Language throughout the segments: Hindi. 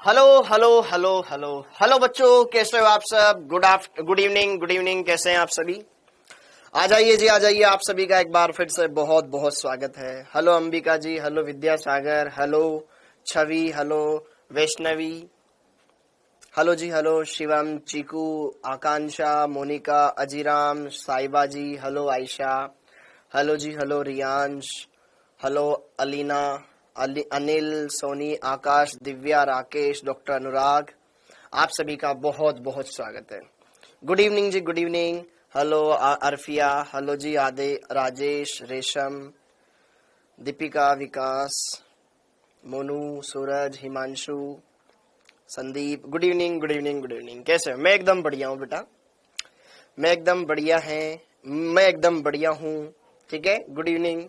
Hello hello hello hello hello बच्चों, कैसे हो आप सब? गुड इवनिंग, कैसे हैं आप सभी? आ जाइए जी, आ जाइए। आप सभी का एक बार फिर से बहुत बहुत स्वागत है। Hello Ambika ji, hello Vidyasagar, hello Chhavi, hello Vaishnavi, hello ji, hello Shivam, Chiku, Akanksha, Monika, Ajiram, Saiba ji, hello Ayesha, hello ji, hello Riyansh, hello Alina, Anil, Soni, Akash, Divya, Rakesh, doctor Anurag, आप सभी का बहुत बहुत स्वागत है। Good evening ji, good evening. Hello Arfiya, hello ji आदे, Rajesh, Resham, Deepika, Vikas, Monu, Suraj, Himanshu, Sandeep, good evening, good evening, good evening. कैसे हो? मैं एकदम बढ़िया हूँ बेटा, मैं एकदम बढ़िया है, मैं एकदम बढ़िया हूँ। ठीक है, गुड इवनिंग।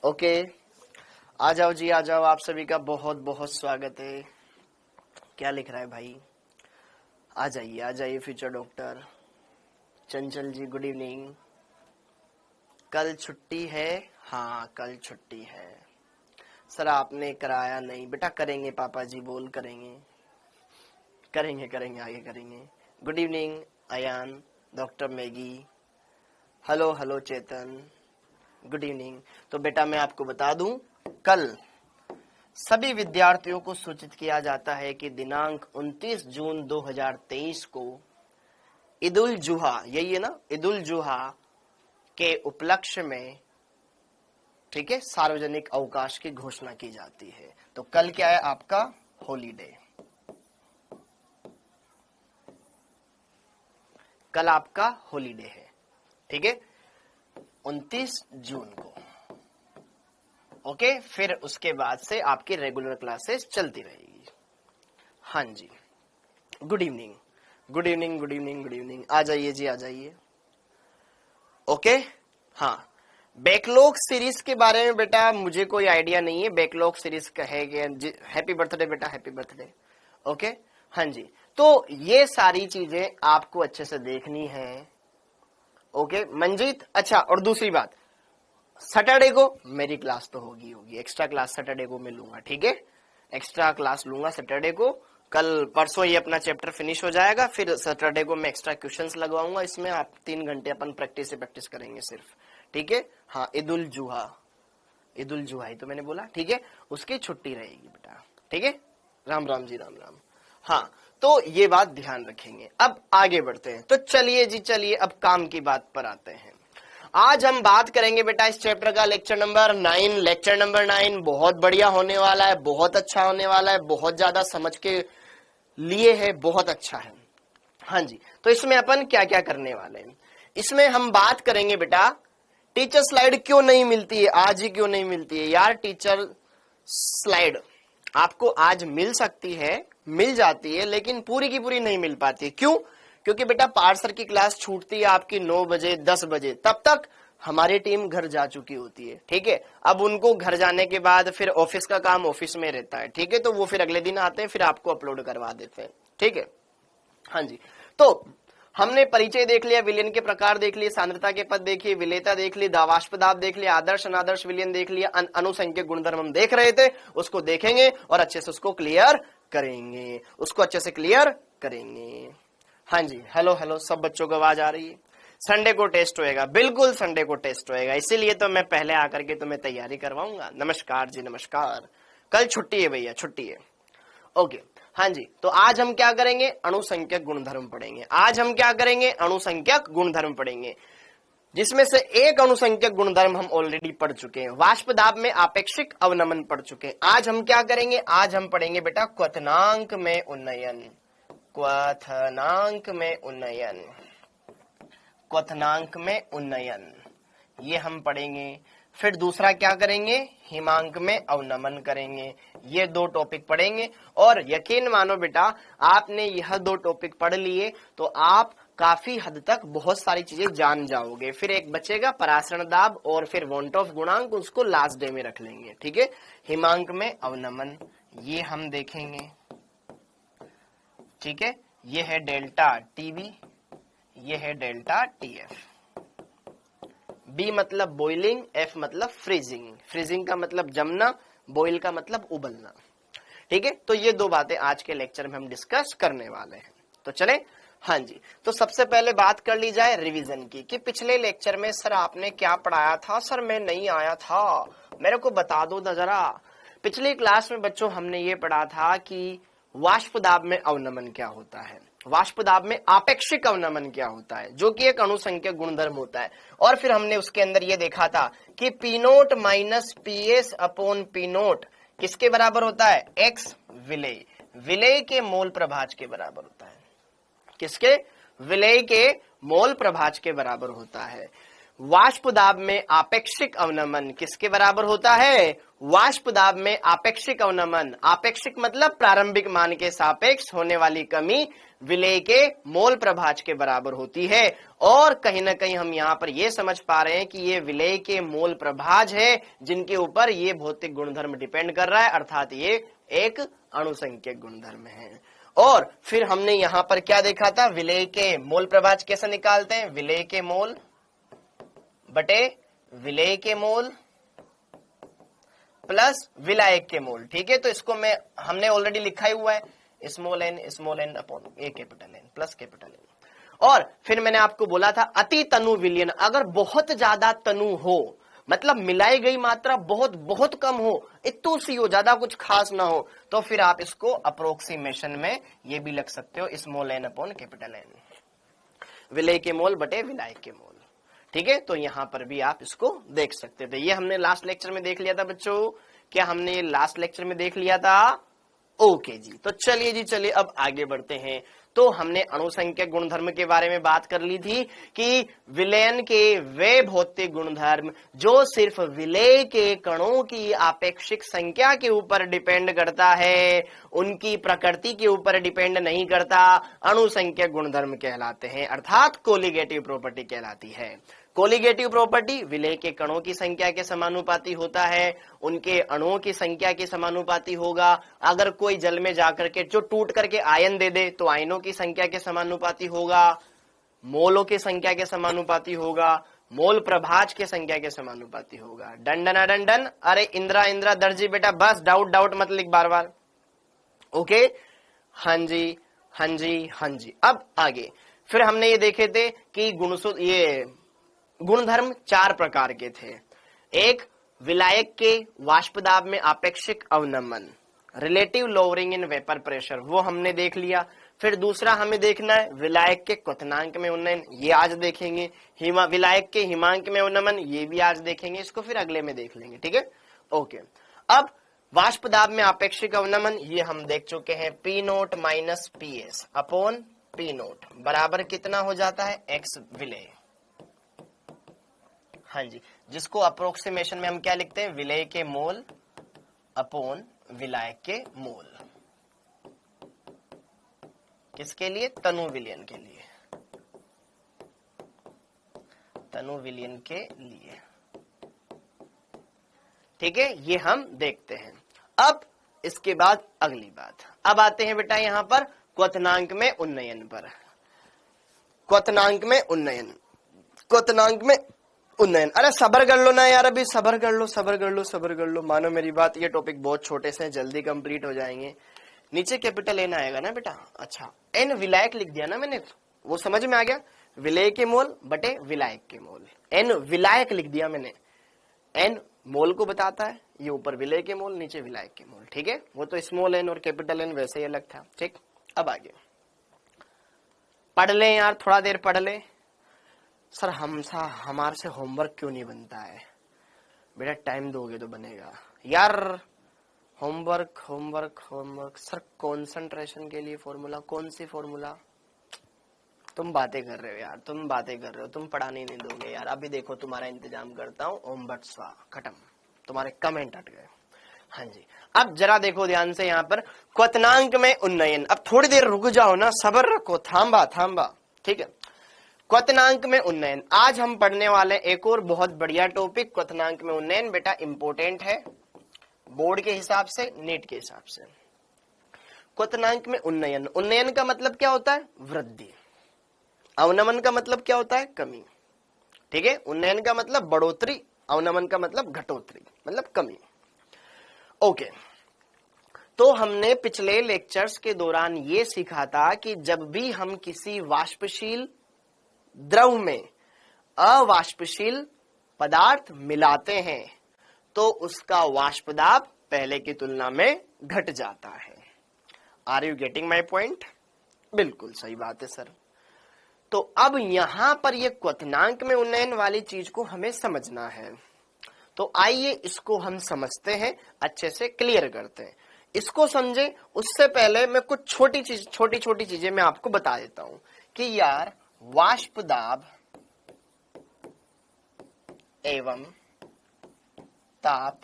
ओके, आ जाओ जी, आ जाओ। आप सभी का बहुत बहुत स्वागत है। क्या लिख रहा है भाई? आ जाइए, आ जाइए। फ्यूचर डॉक्टर चंचल जी, गुड इवनिंग। कल छुट्टी है? हाँ, कल छुट्टी है सर। आपने कराया नहीं बेटा? करेंगे पापा जी, बोल करेंगे, करेंगे करेंगे, आगे करेंगे। Good evening Ayan, doctor Maggie, hello hello Chetan, good evening. तो बेटा मैं आपको बता दूं, कल सभी विद्यार्थियों को सूचित किया जाता है कि दिनांक 29 जून 2023 को ईद उल जुहा, यही है ना, ईद उल जुहा के उपलक्ष्य में, ठीक है, सार्वजनिक अवकाश की घोषणा की जाती है। तो कल क्या है आपका? हॉलीडे। कल आपका हॉलीडे है, ठीक है, 29 जून को। ओके, फिर उसके बाद से आपकी रेगुलर क्लासेस चलती रहेगी। हाँ जी, good evening, good evening, good evening, good evening. आ जाइए जी, आ जाइए। ओके, हाँ, बैकलॉग सीरीज के बारे में बेटा मुझे कोई आइडिया नहीं है। बैकलॉग सीरीज कहेंगे। हैप्पी बर्थडे बेटा, हैप्पी बर्थडे। ओके, हाँ जी। तो ये सारी चीजें आपको अच्छे से देखनी है। ओके मंजीत, अच्छा, और दूसरी बात, सैटरडे को मेरी क्लास तो होगी, एक्स्ट्रा क्लास सैटरडे को मैं लूंगा, ठीक है, एक्स्ट्रा क्लास लूंगा सैटरडे को। कल परसों ये अपना चैप्टर फिनिश हो जाएगा, फिर सैटरडे को मैं एक्स्ट्रा क्वेश्चंस लगवाऊंगा। इसमें आप 3 घंटे अपन प्रैक्टिस करेंगे सिर्फ, ठीक है। हाँ, ईद उल जुहा, ईद उल जुहा ही तो मैंने बोला, ठीक है, उसकी छुट्टी रहेगी बेटा, ठीक है। राम राम जी, राम राम। हाँ, तो ये बात ध्यान रखेंगे। अब आगे बढ़ते हैं, तो चलिए जी, चलिए अब काम की बात पर आते हैं। आज हम बात करेंगे बेटा इस चैप्टर का लेक्चर नंबर 9। लेक्चर नंबर 9 बहुत बढ़िया होने वाला है, बहुत अच्छा होने वाला है, बहुत ज्यादा समझ के लिए है, बहुत अच्छा है। हाँ जी, तो इसमें अपन क्या क्या करने वाले हैं? इसमें हम बात करेंगे बेटा, टीचर स्लाइड क्यों नहीं मिलती है, आज ही क्यों नहीं मिलती है यार? टीचर स्लाइड आपको आज मिल सकती है, मिल जाती है, लेकिन पूरी की पूरी नहीं मिल पाती है। क्यों? क्योंकि बेटा पार्सर की क्लास छूटती है आपकी 9 बजे 10 बजे, तब तक हमारी टीम घर जा चुकी होती है, ठीक है। अब उनको घर जाने के बाद फिर ऑफिस का काम ऑफिस में रहता है, ठीक है, तो वो फिर अगले दिन आते हैं, फिर आपको अपलोड करवा देते हैं, ठीक है। हाँ जी, तो हमने परिचय देख लिया, विलयन के प्रकार देख लिए, सांद्रता के पद देखिए, विलेयता देख ली, दावाष्पदाब देख लिया, आदर्श अनादर्श विलयन देख लिया, अनुसंख्यक गुणधर्म हम देख रहे थे, उसको देखेंगे और अच्छे से उसको क्लियर करेंगे, उसको अच्छे से क्लियर करेंगे। हाँ जी, हेलो हेलो, सब बच्चों को आवाज आ रही है? संडे को टेस्ट होएगा, बिल्कुल संडे को टेस्ट होएगा, इसीलिए तो मैं पहले आकर के तुम्हें तैयारी करवाऊंगा। नमस्कार जी, नमस्कार। कल छुट्टी है भैया, छुट्टी है। ओके, हाँ जी, तो आज हम क्या करेंगे? अणुसंख्यक गुणधर्म पढ़ेंगे। आज हम क्या करेंगे? अणुसंख्यक गुणधर्म पढ़ेंगे, जिसमें से एक अणुसंख्यक गुणधर्म हम ऑलरेडी पढ़ चुके हैं, वाष्प दाब में आपेक्षिक अवनमन पढ़ चुके हैं। आज हम क्या करेंगे? आज हम पढ़ेंगे बेटा क्वथनांक में उन्नयन, क्वथनांक में उन्नयन, क्वथनांक में उन्नयन, ये हम पढ़ेंगे। फिर दूसरा क्या करेंगे? हिमांक में अवनमन करेंगे। ये 2 टॉपिक पढ़ेंगे, और यकीन मानो बेटा आपने यह 2 टॉपिक पढ़ लिए तो आप काफी हद तक बहुत सारी चीजें जान जाओगे। फिर एक बचेगा परासरण दाब और फिर वॉन्ट ऑफ गुणांक, उसको लास्ट डे में रख लेंगे, ठीक है। हिमांक में अवनमन ये हम देखेंगे, ठीक है। ये है डेल्टा टीबी, ये है डेल्टा टीएफ। बी मतलब बॉइलिंग, एफ मतलब फ्रीजिंग, फ्रीजिंग का मतलब जमना, बॉइल का मतलब उबलना, ठीक है, तो ये दो बातें आज के लेक्चर में हम डिस्कस करने वाले हैं। तो चले, हाँ जी, तो सबसे पहले बात कर ली जाए रिवीजन की, कि पिछले लेक्चर में सर आपने क्या पढ़ाया था। सर मैं नहीं आया था, मेरे को बता दो ना जरा। पिछली क्लास में बच्चों हमने ये पढ़ा था कि वाष्प दाब में अवनमन क्या होता है, वाष्प दाब में आपेक्षिक अवनमन क्या होता है, जो कि एक अणुसंख्यक गुणधर्म होता है। और फिर हमने उसके अंदर ये देखा था कि P note minus PS upon P note किसके बराबर होता है, एक्स विलेय, विलेय के मोल प्रभाज के बराबर होता है। किसके, विलेय के मोल प्रभाज के बराबर होता है। वाष्प दाब में आपेक्षिक अवनमन किसके बराबर होता है, वाष्प दाब में आपेक्षिक अवनमन, आपेक्षिक मतलब प्रारंभिक मान के सापेक्ष होने वाली कमी विलेय के मोल प्रभाज के बराबर होती है। और कहीं ना कहीं हम यहाँ पर ये समझ पा रहे हैं कि ये विलेय के मोल प्रभाज है जिनके ऊपर ये भौतिक गुणधर्म डिपेंड कर रहा है, अर्थात ये एक अणुसंख्यक गुणधर्म है। और फिर हमने यहाँ पर क्या देखा था, विलेय के मोल प्रभाज कैसे निकालते हैं, विलेय के मोल बटे विलेय के मोल प्लस विलायक के मोल। ठीक है, तो इसको हमने ऑलरेडी लिखा ही हुआ है, small N upon A capital N plus capital N. और फिर मैंने आपको बोला था अति तनु विलयन, अगर बहुत ज्यादा तनु हो, मतलब मिलाई गई मात्रा बहुत बहुत कम हो, इतू सी हो, ज्यादा कुछ खास ना हो, तो फिर आप इसको अप्रोक्सीमेशन में ये भी लिख सकते हो, small N upon capital N, विलेय के मोल बटे विलायक के मोल। ठीक है, तो यहां पर भी आप इसको देख सकते थे। ये हमने लास्ट लेक्चर में देख लिया था बच्चों, क्या हमने ये लास्ट लेक्चर में देख लिया था। ओके जी, तो चलिए जी, चलिए अब आगे बढ़ते हैं। तो हमने अणुसंख्यक गुणधर्म के बारे में बात कर ली थी कि विलयन के वे भौतिक गुणधर्म जो सिर्फ विलेय के कणों की आपेक्षिक संख्या के ऊपर डिपेंड करता है, उनकी प्रकृति के ऊपर डिपेंड नहीं करता, अणुसंख्यक गुणधर्म कहलाते हैं, अर्थात कोलिगेटिव प्रॉपर्टी कहलाती है। कोलिगेटिव प्रॉपर्टी विलेय के कणों की संख्या के समानुपाती होता है, उनके अणुओं की संख्या के समानुपाती होगा। अगर कोई जल में जाकर के जो टूट करके आयन दे दे तो आयनों की संख्या के समानुपाती होगा, मोलों की संख्या के समानुपाती होगा, मोल प्रभाज के संख्या के समानुपाती होगा। डंडना डंडन, अरे इंद्रा इंद्रा दर्जी बेटा, बस डाउट डाउट मत लिख बार बार। ओके, हाँ जी हाँ जी हाँ जी। अब आगे फिर हमने ये देखे थे कि ये गुणधर्म चार प्रकार के थे। एक, विलायक के वाष्प दाब में आपेक्षिक अवनमन, relative lowering in vapour pressure, वो हमने देख लिया। फिर दूसरा हमें देखना है विलायक के क्वथनांक में उन्नयन, ये आज देखेंगे। विलायक के हिमांक में उन्नमन, ये भी आज देखेंगे, इसको फिर अगले में देख लेंगे। ठीक है, ओके। अब वाष्प दाब में आपेक्षिक अवनमन ये हम देख चुके हैं, P note minus P S upon P note बराबर कितना हो जाता है, एक्स विलेय। हाँ जी, जिसको अप्रोक्सीमेशन में हम क्या लिखते हैं, विलेय के मोल अपॉन विलायक के मोल। किसके लिए, तनु विलयन के लिए, तनु विलयन के लिए। ठीक है, ये हम देखते हैं। अब इसके बाद अगली बात, अब आते हैं बेटा यहां पर क्वथनांक में उन्नयन पर। क्वथनांक में उन्नयन, क्वथनांक में उन्नयन, अरे सबर कर लो ना यार, अभी सबर कर लो, सबर कर लो, सबर कर लो, मानो मेरी बात, ये टॉपिक बहुत छोटे से जल्दी कंप्लीट हो जाएंगे। नीचे कैपिटल एन आएगा ना बेटा, अच्छा एन विलायक लिख दिया ना मैंने, वो समझ में आ गया, विलेय के मोल बटे विलायक के मोल, एन विलायक लिख दिया मैंने, एन मोल को बताता है, ये ऊपर विलेय के मोल नीचे विलायक के मोल। ठीक है, वो तो स्मॉल एन और कैपिटल एन वैसे ही अलग था। ठीक, अब आगे पढ़ ले यार, थोड़ा देर पढ़ ले। सर हमारे से होमवर्क क्यों नहीं बनता है बेटा, टाइम दोगे तो बनेगा यार। Homework homework homework, sir concentration के लिए फॉर्मूला, कौन सी फॉर्मूला, तुम बातें कर रहे हो यार, तुम बातें कर रहे हो, तुम पढ़ाने नहीं दोगे यार। अभी देखो तुम्हारा इंतजाम करता हूँ, ओम बट स्वा, खत्म, तुम्हारे कमेंट हट गए। हाँ जी, अब जरा देखो ध्यान से यहाँ पर क्वथनांक में उन्नयन। अब थोड़ी देर रुक जाओ ना, सबर रखो, थांबा थांबा। ठीक है, क्वथनांक में उन्नयन आज हम पढ़ने वाले एक और बहुत बढ़िया टॉपिक। क्वथनांक में उन्नयन बेटा इंपॉर्टेंट है बोर्ड के हिसाब से, नीट के हिसाब से। क्वथनांक में उन्नयन, उन्नयन का मतलब क्या होता है, वृद्धि। अवनमन का मतलब क्या होता है, कमी। ठीक है, उन्नयन का मतलब बढ़ोतरी, अवनमन का मतलब घटोतरी, मतलब कमी। ओके, तो हमने पिछले लेक्चर्स के दौरान ये सीखा था कि जब भी हम किसी वाष्पशील द्रव में अवाष्पशील पदार्थ मिलाते हैं तो उसका वाष्प दाब पहले की तुलना में घट जाता है। Are you getting my point? बिल्कुल सही बात है सर। तो अब यहां पर ये क्वथनांक में उन्नयन वाली चीज को हमें समझना है। तो आइए इसको हम समझते हैं, अच्छे से क्लियर करते हैं। इसको समझे उससे पहले मैं कुछ छोटी छोटी चीजें मैं आपको बता देता हूं कि यार वाष्प दाब एवं ताप,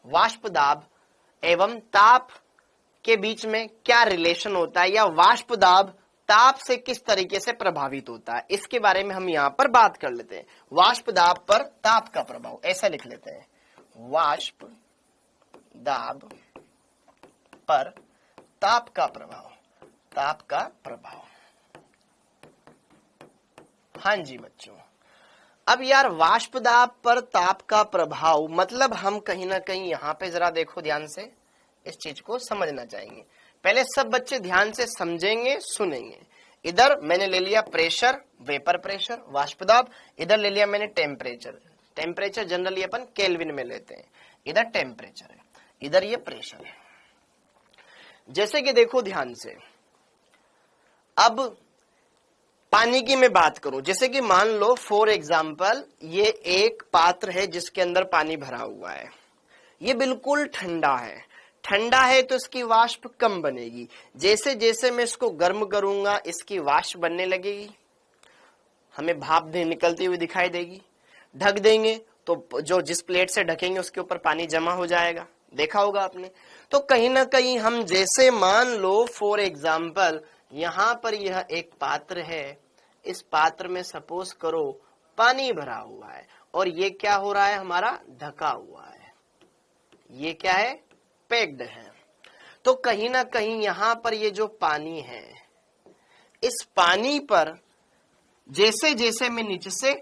वाष्प दाब एवं ताप के बीच में क्या रिलेशन होता है, या वाष्प दाब ताप से किस तरीके से प्रभावित होता है, इसके बारे में हम यहां पर बात कर लेते हैं। वाष्प दाब पर ताप का प्रभाव, ऐसा लिख लेते हैं, वाष्प दाब पर ताप का प्रभाव, ताप का प्रभाव। हाँ जी बच्चों, अब यार वाष्प दाब पर ताप का प्रभाव मतलब हम कहीं ना कहीं यहां पे जरा देखो ध्यान से, इस चीज को समझना चाहेंगे। पहले सब बच्चे ध्यान से समझेंगे, सुनेंगे। इधर मैंने ले लिया प्रेशर, वेपर प्रेशर, वाष्प दाब, इधर ले लिया मैंने टेम्परेचर। टेम्परेचर जनरली अपन केल्विन में लेते हैं, इधर टेम्परेचर है, इधर ये प्रेशर है। जैसे कि देखो ध्यान से, अब पानी की मैं बात करूं, जैसे कि मान लो फॉर एग्जाम्पल ये एक पात्र है जिसके अंदर पानी भरा हुआ है, ये बिल्कुल ठंडा है। ठंडा है तो इसकी वाष्प कम बनेगी, जैसे जैसे मैं इसको गर्म करूंगा इसकी वाष्प बनने लगेगी, हमें भाप निकलती हुई दिखाई देगी। ढक देंगे तो जो जिस प्लेट से ढकेंगे उसके ऊपर पानी जमा हो जाएगा, देखा होगा आपने। तो कहीं ना कहीं हम जैसे मान लो फॉर एग्जाम्पल यहां पर यह एक पात्र है, इस पात्र में सपोज करो पानी भरा हुआ है और ये क्या हो रहा है, हमारा ढका हुआ है, ये क्या है, पैक्ड है। तो कहीं ना कहीं यहां पर ये जो पानी है, इस पानी पर जैसे जैसे मैं नीचे से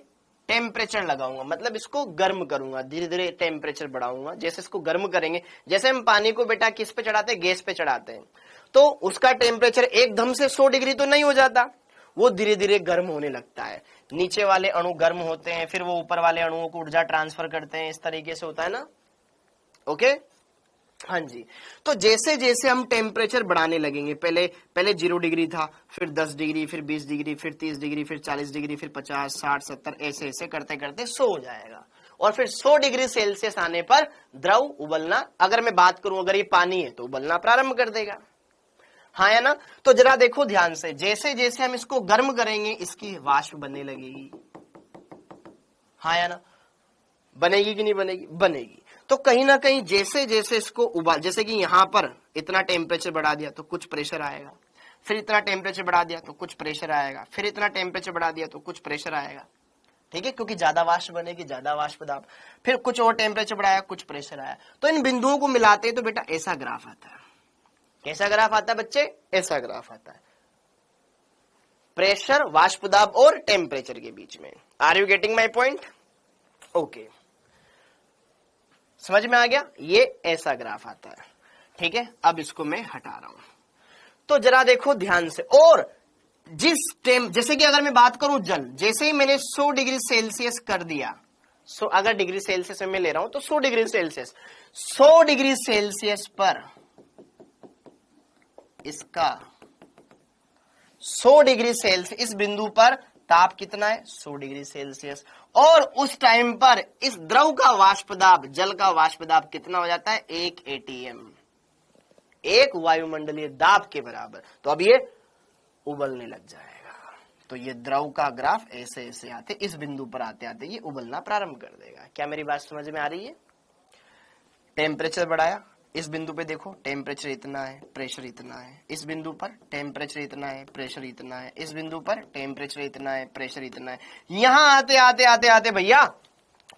टेम्परेचर लगाऊंगा, मतलब इसको गर्म करूंगा, धीरे धीरे टेम्परेचर बढ़ाऊंगा, जैसे इसको गर्म करेंगे, जैसे हम पानी को बेटा किस पे चढ़ाते हैं, गैस पे चढ़ाते हैं, तो उसका टेम्परेचर एकदम से 100 डिग्री तो नहीं हो जाता, वो धीरे धीरे गर्म होने लगता है। नीचे वाले अणु गर्म होते हैं, फिर वो ऊपर वाले अणुओं को ऊर्जा ट्रांसफर करते हैं, इस तरीके से होता है ना। ओके, हाँ जी। तो जैसे जैसे हम टेम्परेचर बढ़ाने लगेंगे, पहले 0 डिग्री था, फिर 10 डिग्री, फिर 20 डिग्री, फिर 30 डिग्री, फिर 40 डिग्री, फिर 50, 60, 70, ऐसे ऐसे करते करते 100 हो जाएगा। और फिर 100 डिग्री सेल्सियस आने पर द्रव उबलना, अगर मैं बात करूं अगर ये पानी है तो उबलना प्रारंभ कर देगा, हाँ या ना। तो जरा देखो ध्यान से, जैसे जैसे हम इसको गर्म करेंगे इसकी वाष्प बनने लगेगी, हाँ या ना। बनेगी कि नहीं बनेगी? बनेगी। तो कहीं ना कहीं जैसे जैसे इसको उबाल, जैसे कि यहां पर इतना टेम्परेचर बढ़ा दिया तो कुछ प्रेशर आएगा, फिर इतना टेम्परेचर बढ़ा दिया तो कुछ प्रेशर आएगा, फिर इतना टेम्परेचर बढ़ा दिया तो कुछ प्रेशर आएगा, ठीक है, क्योंकि ज्यादा वाष्प बनेगी, ज्यादा वाष्प दाब, फिर कुछ और टेम्परेचर बढ़ाया, कुछ प्रेशर आया। तो इन बिंदुओं को मिलाते हैं तो बेटा ऐसा ग्राफ आता है। कैसा ग्राफ आता है बच्चे? ऐसा ग्राफ आता है, प्रेशर, वाष्प दाब और टेम्परेचर के बीच में। Are you getting my point? Okay, समझ में आ गया? ये ऐसा ग्राफ आता है, ठीक है। अब इसको मैं हटा रहा हूं, तो जरा देखो ध्यान से। और जैसे कि अगर मैं बात करूं जल, जैसे ही मैंने 100 डिग्री सेल्सियस कर दिया, अगर डिग्री सेल्सियस में मैं ले रहा हूं तो 100 डिग्री सेल्सियस, 100 डिग्री सेल्सियस पर इसका 100 डिग्री सेल्सियस, इस बिंदु पर ताप कितना है? 100 डिग्री सेल्सियस। और उस टाइम पर इस द्रव का वाष्प दाब, जल का वाष्प दाब कितना हो जाता है? 1 ATM, एक वायुमंडलीय दाब के बराबर। तो अब ये उबलने लग जाएगा। तो ये द्रव का ग्राफ ऐसे ऐसे आते, इस बिंदु पर आते आते ये उबलना प्रारंभ कर देगा। क्या मेरी बात समझ में आ रही है? टेम्परेचर बढ़ाया, इस बिंदु पे देखो टेम्परेचर इतना है, प्रेशर इतना है, इस बिंदु पर टेम्परेचर इतना है, प्रेशर इतना है, इस बिंदु पर टेम्परेचर इतना है, प्रेशर इतना है। यहां आते आते आते आते भैया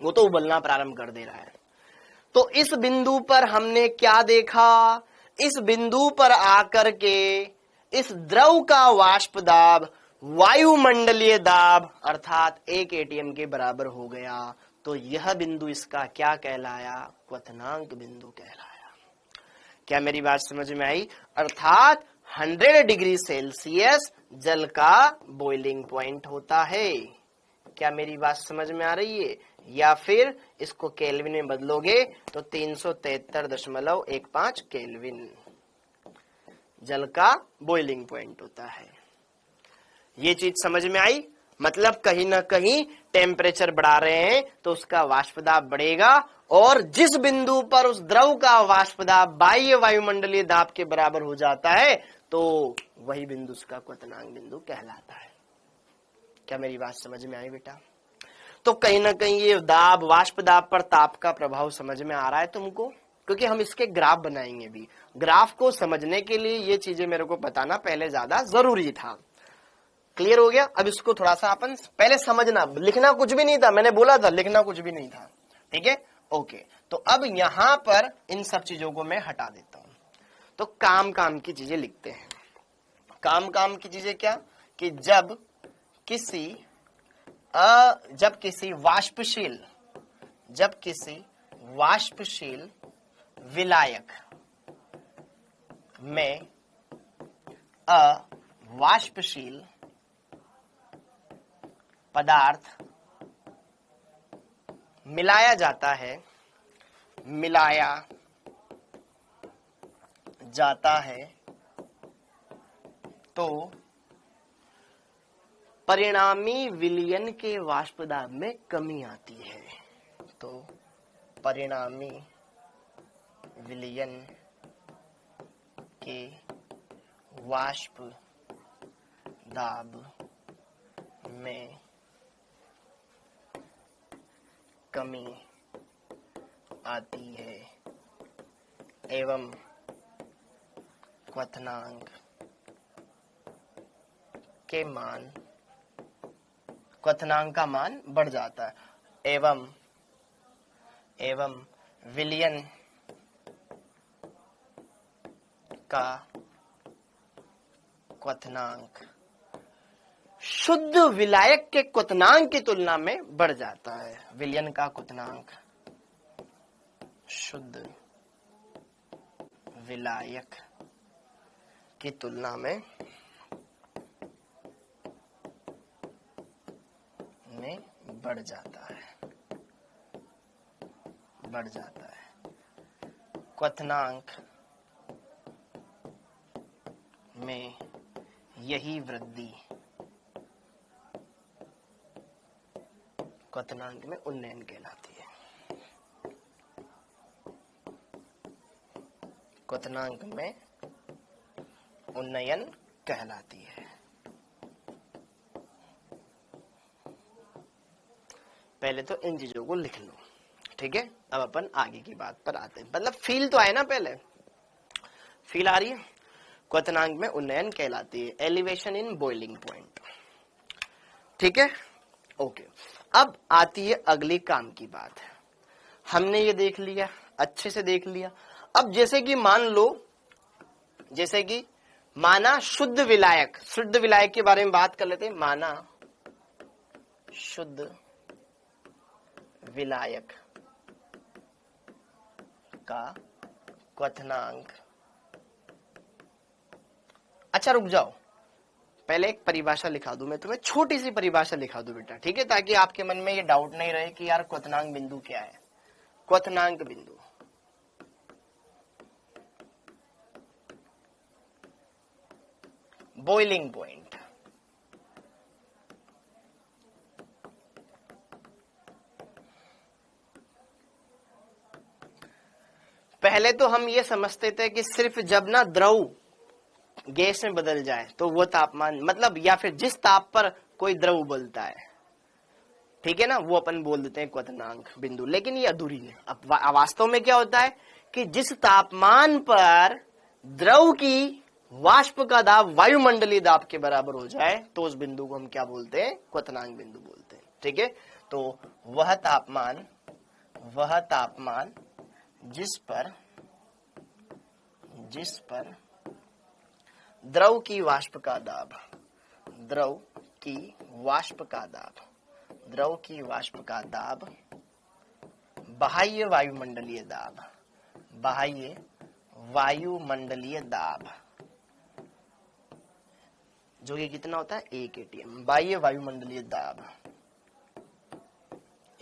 वो तो उबलना प्रारंभ कर दे रहा है। तो इस बिंदु पर हमने क्या देखा? इस बिंदु पर आकर के इस द्रव का वाष्प दाब वायुमंडलीय दाब अर्थात 1 एटीएम के बराबर हो गया, तो यह बिंदु इसका क्या कहलाया? क्वथनांक बिंदु कहलाया। क्या मेरी बात समझ में आई? अर्थात 100 डिग्री सेल्सियस जल का बॉइलिंग पॉइंट होता है। क्या मेरी बात समझ में आ रही है? या फिर इसको केल्विन में बदलोगे तो 373.15 केल्विन जल का बॉइलिंग पॉइंट होता है। ये चीज समझ में आई? मतलब कहीं ना कहीं टेम्परेचर बढ़ा रहे हैं तो उसका वाष्प दाब बढ़ेगा, और जिस बिंदु पर उस द्रव का वाष्प दाब बाह्य वायुमंडलीय दाब के बराबर हो जाता है तो वही बिंदु उसका क्वथनांक बिंदु कहलाता है। क्या मेरी बात समझ में आई बेटा? तो कहीं ना कहीं ये दाब, वाष्प दाब पर ताप का प्रभाव समझ में आ रहा है तुमको? क्योंकि हम इसके ग्राफ बनाएंगे भी। ग्राफ को समझने के लिए ये चीजें मेरे को बताना पहले ज्यादा जरूरी था। क्लियर हो गया? अब इसको थोड़ा सा अपन पहले समझना, लिखना कुछ भी नहीं था, मैंने बोला था लिखना कुछ भी नहीं था। ठीक है, ओके। तो अब यहां पर इन सब चीजों को मैं हटा देता हूं, तो काम की चीजें लिखते हैं। काम की चीजें क्या? कि जब किसी वाष्पशील विलायक में अवाष्पशील पदार्थ मिलाया जाता है तो परिणामी विलयन के वाष्प दाब में कमी आती है। तो परिणामी विलयन के वाष्प दाब में कमी आती है एवं क्वथनांक का मान बढ़ जाता है, एवं विलयन का क्वथनांक शुद्ध विलायक के क्वथनांक की तुलना में बढ़ जाता है। विलयन का क्वथनांक शुद्ध विलायक की तुलना में बढ़ जाता है। क्वथनांक में यही वृद्धि क्वथनांक में उन्नयन कहलाती है। क्वथनांक में उन्नयन कहलाती है। पहले तो इन चीजों को लिख लो, ठीक है। अब अपन आगे की बात पर आते हैं। मतलब फील तो आए ना, पहले फील आ रही है। क्वथनांक में उन्नयन कहलाती है, एलिवेशन इन बॉइलिंग पॉइंट, ठीक है, ओके। अब आती है अगली काम की बात। हमने ये देख लिया, अच्छे से देख लिया। अब जैसे कि माना शुद्ध विलायक के बारे में बात कर लेते हैं। माना शुद्ध विलायक का क्वथनांक, अच्छा रुक जाओ, पहले एक परिभाषा लिखा दूं मैं तुम्हें, छोटी सी परिभाषा लिखा दूं बेटा, ठीक है, ताकि आपके मन में ये डाउट नहीं रहे कि यार क्वथनांक बिंदु क्या है। क्वथनांक बिंदु बॉइलिंग पॉइंट, पहले तो हम ये समझते थे कि सिर्फ जब ना द्रव गैस में बदल जाए तो वो तापमान, मतलब या फिर जिस ताप पर कोई द्रव उबलता है, ठीक है ना, वो अपन बोल देते हैं क्वथनांक बिंदु। लेकिन ये अधूरी है। अब वास्तव में क्या होता है कि जिस तापमान पर द्रव की वाष्प का दाब वायुमंडलीय दाब के बराबर हो जाए तो उस बिंदु को हम क्या बोलते हैं? क्वथनांक बिंदु बोलते हैं, ठीक है। तो वह तापमान जिस पर द्रव की वाष्प का दाब द्रव की वाष्प का दाब, द्रव की वाष्प का दाब बाह्य वायुमंडलीय दाब, बाह्य वायुमंडलीय दाब, जो ये कितना होता है 1 atm, बाह्य वायुमंडलीय दाब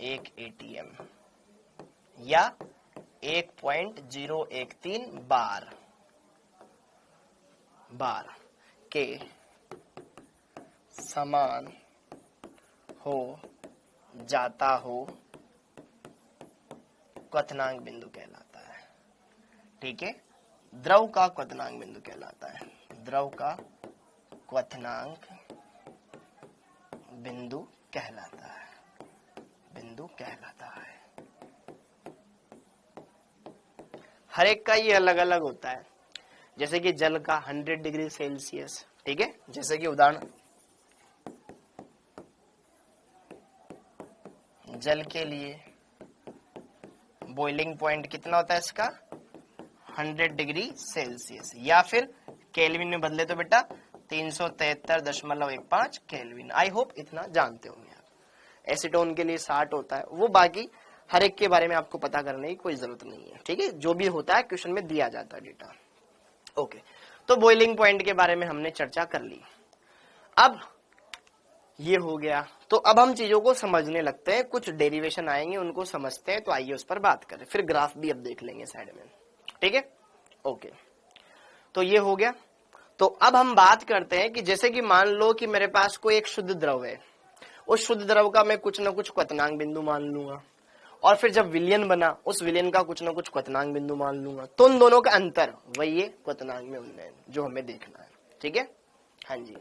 1 atm या 1.013 बार के समान हो जाता हो क्वथनांक बिंदु कहलाता है। ठीक है, द्रव का क्वथनांक बिंदु कहलाता है, द्रव का क्वथनांक बिंदु कहलाता है, बिंदु कहलाता है। हर एक का ये अलग अलग होता है, जैसे कि जल का 100 डिग्री सेल्सियस। ठीक है, जैसे कि उदाहरण, जल के लिए बॉइलिंग पॉइंट कितना होता है इसका 100 डिग्री सेल्सियस, या फिर केल्विन में बदले तो बेटा 373.15 केल्विन। आई होप इतना जानते होंगे आप। एसीटोन के लिए 60 होता है, वो बाकी हर एक के बारे में आपको पता करने की कोई जरूरत नहीं है। ठीक है, जो भी होता है क्वेश्चन में दिया जाता है डेटा। ओके, तो बॉइलिंग पॉइंट के बारे में हमने चर्चा कर ली। अब ये हो गया, तो अब हम चीजों को समझने लगते हैं, कुछ डेरिवेशन आएंगे उनको समझते हैं, तो आइए उस पर बात करें, फिर ग्राफ भी अब देख लेंगे साइड में। ठीक है, ओके, तो ये हो गया। तो अब हम बात करते हैं कि जैसे कि मान लो कि मेरे पास कोई एक शुद्ध द्रव है, उस शुद्ध द्रव का मैं कुछ ना कुछ क्वथनांक बिंदु मान लूंगा, और फिर जब विलयन बना उस विलयन का कुछ ना कुछ क्वथनांक बिंदु मान लूंगा, तो उन दोनों का अंतर वही है क्वथनांक में उन्नयन, जो हमें देखना है। ठीक है, हाँ जी,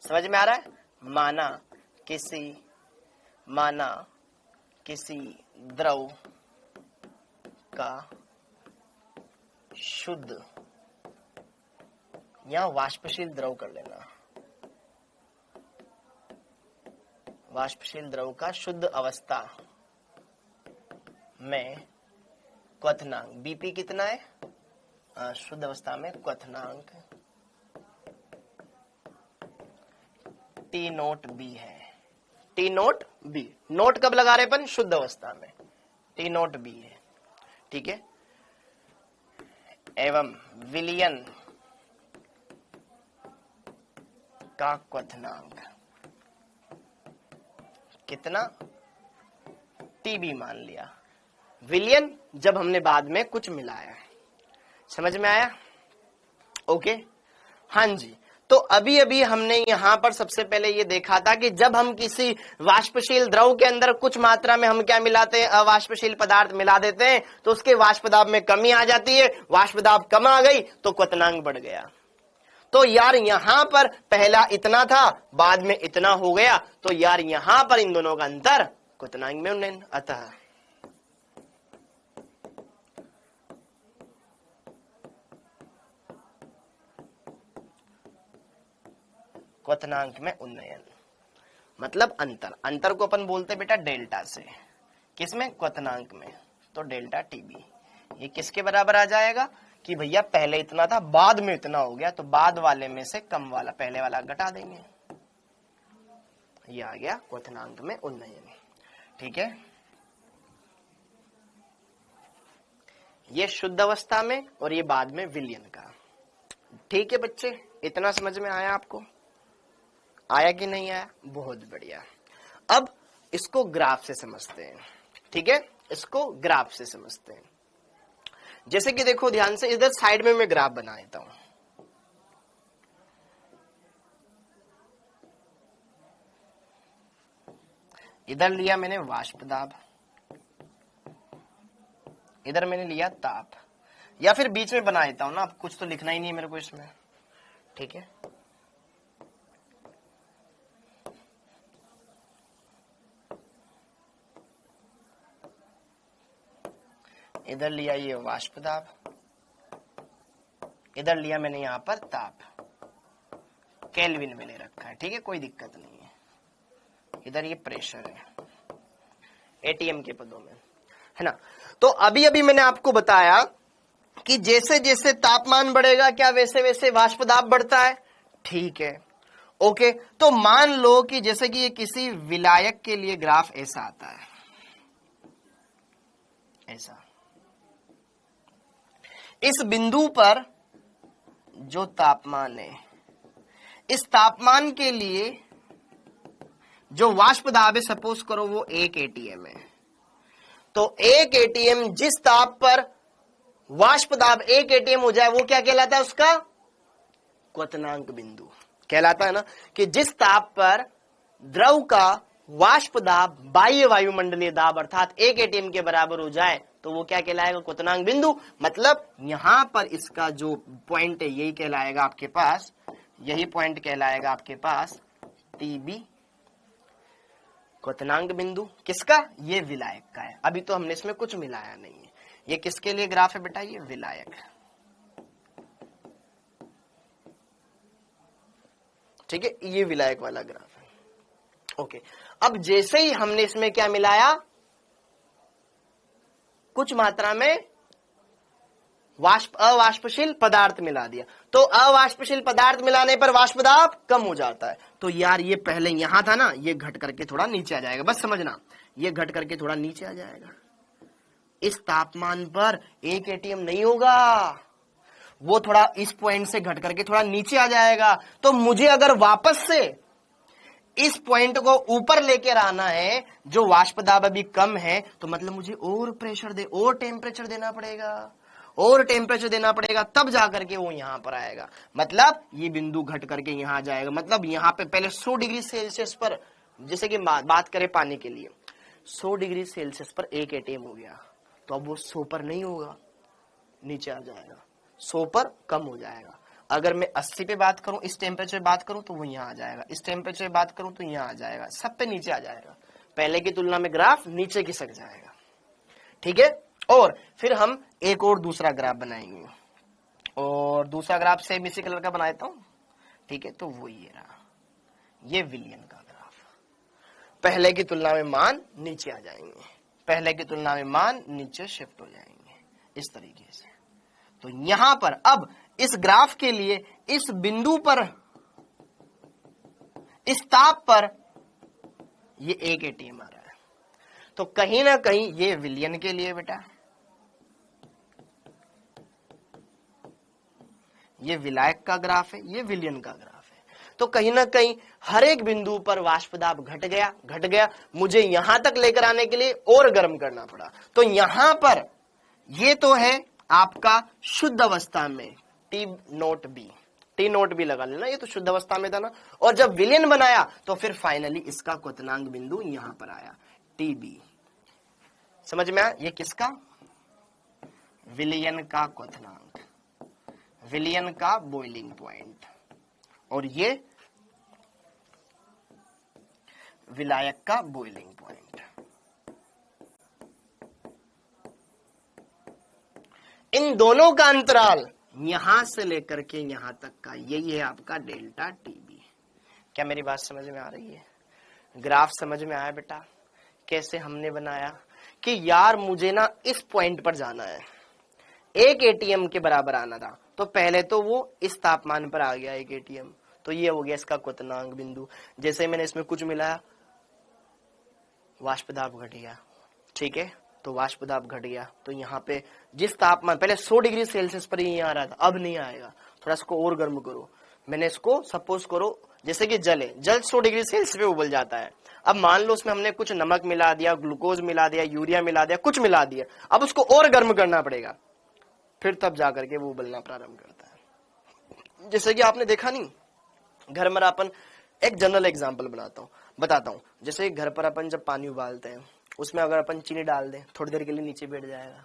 समझ में आ रहा है। माना किसी द्रव का शुद्ध, या वाष्पशील द्रव कर लेना, वाष्पशील द्रव का शुद्ध अवस्था में क्वथनांक बीपी कितना है, शुद्ध अवस्था में क्वथनांक टी नोट बी है, टी नोट बी। नोट कब लगा रहे अपन, शुद्ध अवस्था में, टी नोट बी है। ठीक है, एवं विलयन का क्वथनांक कितना, टीबी मान लिया। विलयन जब हमने बाद में कुछ मिलाया, समझ में आया। ओके, हाँ जी, तो अभी अभी हमने यहां पर सबसे पहले ये देखा था कि जब हम किसी वाष्पशील द्रव के अंदर कुछ मात्रा में हम क्या मिलाते हैं, अवाष्पशील पदार्थ मिला देते हैं, तो उसके वाष्प दाब में कमी आ जाती है, वाष्प दाब कम आ गई तो क्वथनांक बढ़ गया। तो यार यहां पर पहला इतना था, बाद में इतना हो गया, तो यार यहां पर इन दोनों का अंतर क्वथनांक में उन्नयन। अतः क्वथनांक में उन्नयन मतलब अंतर, अंतर को अपन बोलते बेटा डेल्टा से, किसमें, क्वथनांक में, तो डेल्टा टीबी। ये किसके बराबर आ जाएगा कि भैया पहले इतना था बाद में इतना हो गया, तो बाद वाले में से कम वाला पहले वाला घटा देंगे, ये आ गया क्वथनांक में उन्नयन। ठीक है, ये शुद्ध अवस्था में और ये बाद में विलयन का। ठीक है बच्चे, इतना समझ में आया आपको, आया कि नहीं आया, बहुत बढ़िया। अब इसको ग्राफ से समझते हैं। ठीक है, इसको ग्राफ से समझते हैं। जैसे कि देखो ध्यान से, इधर साइड में मैं ग्राफ बना देता हूं। इधर लिया मैंने वाष्प दाब, इधर मैंने लिया ताप, या फिर बीच में बना देता हूं ना, अब कुछ तो लिखना ही नहीं है मेरे को इसमें। ठीक है, इधर लिया ये वाष्प दाब, इधर लिया मैंने यहां पर ताप, केल्विन में ले रखा है। ठीक है, कोई दिक्कत नहीं है। इधर ये प्रेशर है एटीएम के पदों में, है ना। तो अभी अभी मैंने आपको बताया कि जैसे जैसे तापमान बढ़ेगा क्या वैसे वैसे वाष्प दाब बढ़ता है। ठीक है, ओके, तो मान लो कि जैसे कि ये किसी विलायक के लिए ग्राफ ऐसा आता है, ऐसा। इस बिंदु पर जो तापमान है, इस तापमान के लिए जो वाष्प दाब है, सपोज करो वो 1 एटीएम है। तो 1 एटीएम जिस ताप पर वाष्प दाब 1 एटीएम हो जाए वो क्या कहलाता है? उसका क्वथनांक बिंदु कहलाता है ना, कि जिस ताप पर द्रव का वाष्प दाब बाह्य वायुमंडलीय दाब अर्थात 1 एटीएम के बराबर हो जाए तो वो क्या कहलाएगा? क्वथनांक बिंदु। मतलब यहां पर इसका जो पॉइंट है यही कहलाएगा आपके पास, यही पॉइंट कहलाएगा आपके पास टीबी, क्वथनांक बिंदु। किसका? ये विलायक का है। अभी तो हमने इसमें कुछ मिलाया नहीं है। ये किसके लिए ग्राफ है बेटा? ये विलायक। ठीक है, ये विलायक वाला ग्राफ है। ओके, अब जैसे ही हमने इसमें क्या मिलाया? कुछ मात्रा में अवाष्पशील पदार्थ मिला दिया। तो अवाष्पशील पदार्थ मिलाने पर वाष्प दाब कम हो जाता है। तो यार ये पहले यहां था ना, ये घट करके थोड़ा नीचे आ जाएगा। बस समझना, ये घट करके थोड़ा नीचे आ जाएगा। इस तापमान पर 1 एटीएम नहीं होगा, वो थोड़ा इस पॉइंट से घट करके थोड़ा नीचे आ जाएगा। तो मुझे अगर वापस से इस पॉइंट को ऊपर लेकर आना है, जो वाष्प दाब अभी कम है, तो मतलब मुझे और प्रेशर और टेम्परेचर देना पड़ेगा, और टेम्परेचर देना पड़ेगा, तब जाकर के वो यहां पर आएगा। मतलब ये बिंदु घट करके यहां आ जाएगा। मतलब यहां पे पहले 100 डिग्री सेल्सियस पर, जैसे कि बात करें पानी के लिए, 100 डिग्री सेल्सियस पर 1 एटीएम हो गया, तो अब वो 100 पर नहीं होगा, नीचे आ जाएगा, 100 पर कम हो जाएगा। अगर मैं 80 पे बात करूं, इस टेम्परेचर पे बात करूं, तो वो यहां आ जाएगा। इस टेम्परेचर पे बात करूं तो यहां आ जाएगा। सब पे नीचे आ जाएगा। पहले की तुलना में ग्राफ नीचे खिसक जाएगा। ठीक है, और फिर हम एक और दूसरा ग्राफ बनाएंगे, और दूसरा ग्राफ सेम इसी कलर का बनाता हूं। ठीक है, तो वो ये रहा, ये विलियन का ग्राफ। पहले की तुलना में मान नीचे आ जाएंगे, पहले की तुलना में मान नीचे शिफ्ट हो जाएंगे, इस तरीके से। तो यहां पर अब इस ग्राफ के लिए इस बिंदु पर, इस ताप पर ये 1 एटीएम आ रहा है। तो कहीं ना कहीं ये विलियन के लिए बेटा, ये विलायक का ग्राफ है, ये विलियन का ग्राफ है। तो कहीं ना कहीं हर एक बिंदु पर वाष्प दाब घट गया, मुझे यहां तक लेकर आने के लिए और गर्म करना पड़ा। तो यहां पर ये तो है आपका शुद्ध अवस्था में टी नोट बी लगा लेना, ये तो शुद्ध अवस्था में था ना। और जब विलियन बनाया तो फिर फाइनली इसका क्वथनांक बिंदु यहां पर आया, टीबी। समझ में आया? ये किसका? विलियन का क्वथनांक, विलियन का बॉइलिंग पॉइंट, और ये विलायक का बॉइलिंग पॉइंट। इन दोनों का अंतराल यहां से लेकर के यहां तक का यही है आपका डेल्टा टीबी। क्या मेरी बात समझ में आ रही है? ग्राफ समझ में आया बेटा? कैसे हमने बनाया कि यार मुझे ना इस पॉइंट पर जाना है, 1 एटीएम के बराबर आना था, तो पहले तो वो इस तापमान पर आ गया 1 एटीएम, तो ये हो गया इसका क्वथनांक बिंदु। जैसे मैंने इसमें कुछ मिलाया, वाष्प दाब घट गया। ठीक है, तो वाष्प दाब घट गया, तो यहाँ पे जिस तापमान पहले 100 डिग्री सेल्सियस पर ही आ रहा था, अब नहीं आएगा, थोड़ा इसको और गर्म करो। मैंने इसको सपोज करो जैसे कि जल है, जल 100 डिग्री सेल्सियस पे उबल जाता है। अब मान लो उसमें हमने कुछ नमक मिला दिया, ग्लूकोज मिला दिया, यूरिया मिला दिया, कुछ मिला दिया, अब उसको और गर्म करना पड़ेगा, फिर तब जाकर के वो उबलना प्रारंभ करता है। जैसे कि आपने देखा नहीं, घर में अपन एक जनरल एग्जांपल बताता हूँ। जैसे घर पर अपन जब पानी उबालते हैं, उसमें अगर अपन चीनी डाल दें, थोड़ी देर के लिए नीचे बैठ जाएगा,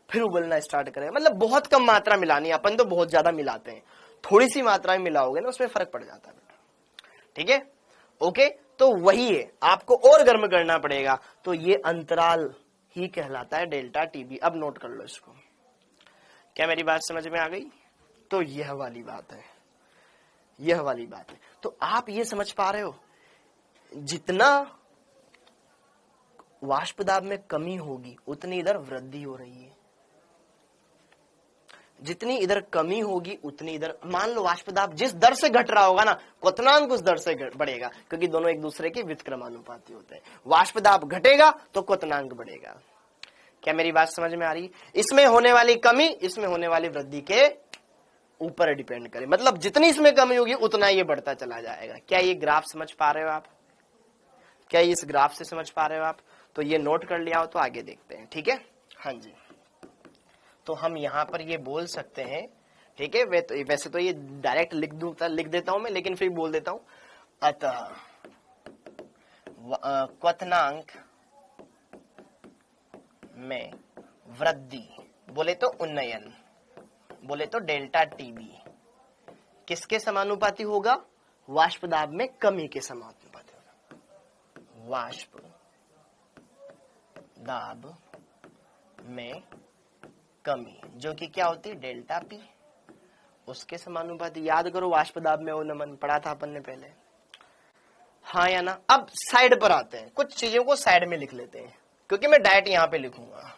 फिर उबलना स्टार्ट करेगा। मतलब बहुत कम मात्रा मिलानी है, अपन तो बहुत ज्यादा मिलाते हैं, थोड़ी सी मात्रा में मिलाओगे ना, उसमें फर्क पड़ जाता है बेटा। ठीक है, ओके, तो वही है, आपको और गर्म करना पड़ेगा। तो ये अंतराल ही कहलाता है डेल्टा टीबी। अब नोट कर लो इसको। क्या मेरी बात समझ में आ गई? तो यह वाली बात है, यह वाली बात है। तो आप ये समझ पा रहे हो, जितना वाष्प दाब में कमी होगी उतनी इधर वृद्धि हो रही है। जितनी इधर कमी होगी उतनी इधर, मान लो वाष्प दाब जिस दर से घट रहा होगा ना, क्वथनांक उस दर से बढ़ेगा, क्योंकि दोनों एक दूसरे के व्युत्क्रमानुपाती होते हैं। वाष्प दाब घटेगा तो क्वथनांक बढ़ेगा। क्या मेरी बात समझ में आ रही? इसमें होने वाली कमी इसमें होने वाली वृद्धि के ऊपर डिपेंड करे, मतलब जितनी इसमें कमी होगी उतना ये बढ़ता चला जाएगा। क्या ये ग्राफ समझ पा रहे हो आप? क्या इस ग्राफ से समझ पा रहे हो आप? तो ये नोट कर लिया हो तो आगे देखते हैं, ठीक है। हाँ जी, तो हम यहां पर ये बोल सकते हैं, ठीक है। वैसे तो ये डायरेक्ट लिख देता हूं मैं, लेकिन फिर बोल देता हूं, अतः क्वथनांक में वृद्धि, बोले तो उन्नयन, बोले तो डेल्टा टीबी किसके समानुपाती होगा? वाष्प दाब में कमी के समानुपाती होगा। वाष्प दाब में कमी जो कि क्या होती है? डेल्टा पी, उसके समानुपाती। याद करो वाष्प दाब में अवनमन पढ़ा था अपन ने पहले, हाँ या ना। अब साइड पर आते हैं, कुछ चीजों को साइड में लिख लेते हैं, क्योंकि मैं डायरेक्ट यहां पे लिखूंगा।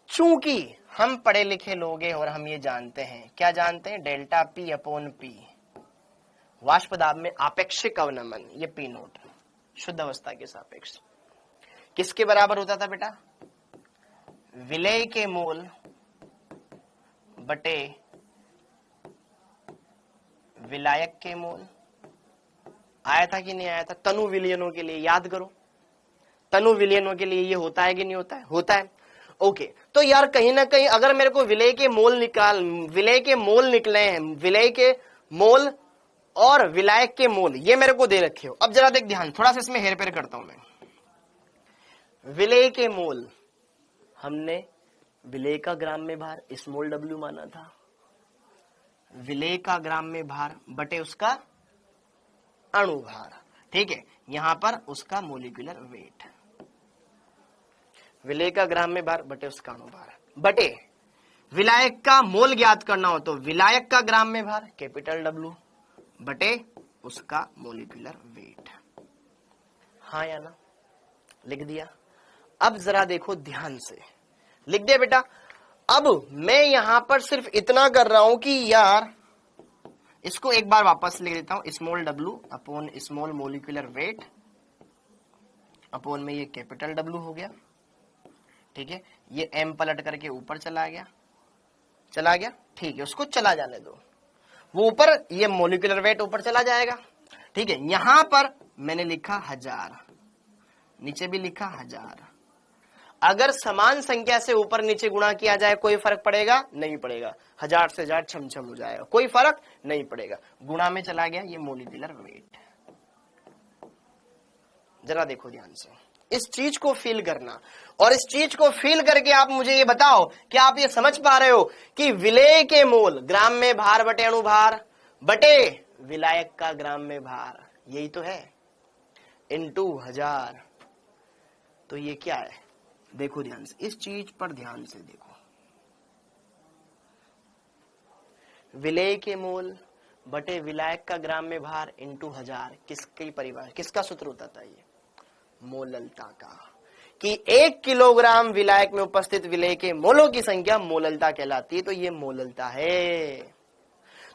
चूंकि हम पढ़े लिखे लोग हैं और हम ये जानते हैं, क्या जानते हैं? डेल्टा पी अपॉन पी, वाष्प दाब में आपेक्षिक अवनमन, ये पी नोट शुद्ध अवस्था के सापेक्ष किसके बराबर होता था बेटा? विलेय के मोल बटे विलायक के मोल। आया था कि नहीं आया था? तनु विलयनों के लिए याद करो, तनु विलयनों के लिए ये होता है कि नहीं होता है? होता है। ओके, तो यार कहीं ना कहीं अगर मेरे को विलेय के मोल निकले हैं, विलेय के मोल और विलायक के मोल ये मेरे को दे रखे हो। अब जरा देख ध्यान, थोड़ा सा इसमें हेरफेर करता हूं मैं। विलेय के मोल हमने विलेय का ग्राम में भार स्मॉल w माना था, विलेय का ग्राम में भार बटे उसका अणुभार, ठीक है। यहां पर उसका मोलिकुलर वेट, विलेय का ग्राम में भार बटे उसका अणुभार, बटे विलायक का मोल ज्ञात करना हो तो विलायक का ग्राम में भार कैपिटल W बटे उसका मोलिकुलर वेट। हाँ या ना? लिख दिया। अब जरा देखो ध्यान से, लिख दिया बेटा। अब मैं यहां पर सिर्फ इतना कर रहा हूं कि यार इसको एक बार वापस लिख देता हूं, small w upon small molecular weight upon में ये कैपिटल W हो गया, ठीक है। ये m पलट करके ऊपर चला गया, ठीक है, उसको चला जाने दो, वो ऊपर, ये मोलिकुलर वेट ऊपर चला जाएगा, ठीक है। यहां पर मैंने लिखा 1000, नीचे भी लिखा 1000। अगर समान संख्या से ऊपर नीचे गुणा किया जाए कोई फर्क पड़ेगा? नहीं पड़ेगा। 1000 से 1000 छमछम हो जाएगा, कोई फर्क नहीं पड़ेगा। गुणा में चला गया ये मोलिकुलर वेट। जरा देखो ध्यान से, इस चीज को फील करना, और इस चीज को फील करके आप मुझे ये बताओ कि आप ये समझ पा रहे हो कि विलेय के मोल ग्राम में भार बटे अणुभार बटे विलायक का ग्राम में भार, यही तो है, इनटू 1000। तो ये क्या है? देखो ध्यान से, इस चीज पर ध्यान से देखो। विलेय के मोल बटे विलायक का ग्राम में भार इनटू 1000 किसकी परिभाषा, किसका सूत्र होता था? ये मोललता का, कि 1 किलोग्राम विलायक में उपस्थित विलेय के मोलों की संख्या मोललता कहलाती है। तो ये मोललता है।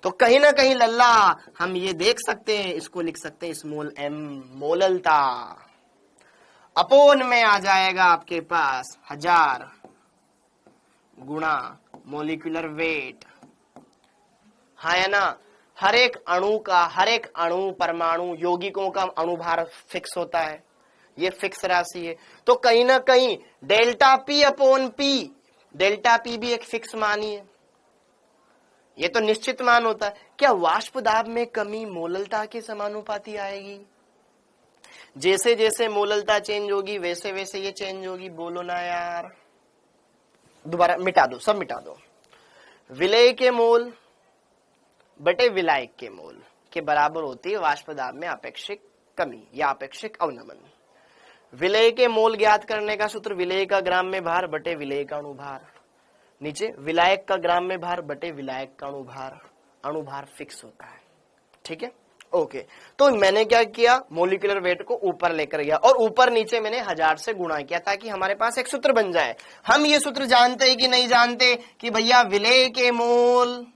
तो कहीं ना कहीं लल्ला हम ये देख सकते हैं, इसको लिख सकते हैं स्मॉल m, मोललता अपोन में आ जाएगा आपके पास 1000 गुणा मोलिकुलर वेट, हाँ या ना। हर एक अणु परमाणु यौगिकों का अणुभार फिक्स होता है, ये फिक्स राशि है। तो कहीं ना कहीं delta P upon P, delta P भी एक फिक्स मान ही है, ये तो निश्चित मान होता है। क्या वाष्प दाब में कमी मोललता के समानुपाती आएगी? जैसे जैसे मोललता चेंज होगी वैसे वैसे ये चेंज होगी। बोलो ना यार, दोबारा मिटा दो, सब मिटा दो। विलेय के मोल बटे विलायक के मोल के बराबर होती है वाष्प दाब में आपेक्षिक कमी या आपेक्षिक अवनमन। विलेय के मोल ज्ञात करने का सूत्र विलेय का ग्राम में भार बटे विलेय का अणुभार, नीचे विलायक का ग्राम में भार बटे विलायक का अणुभार, अणुभार फिक्स होता है, ठीक है। ओके तो मैंने क्या किया, मोलिकुलर वेट को ऊपर लेकर गया और ऊपर नीचे मैंने 1000 से गुणा किया ताकि हमारे पास एक सूत्र बन जाए। हम ये सूत्र जानते हैं कि नहीं जानते कि भैया विलेय के मोल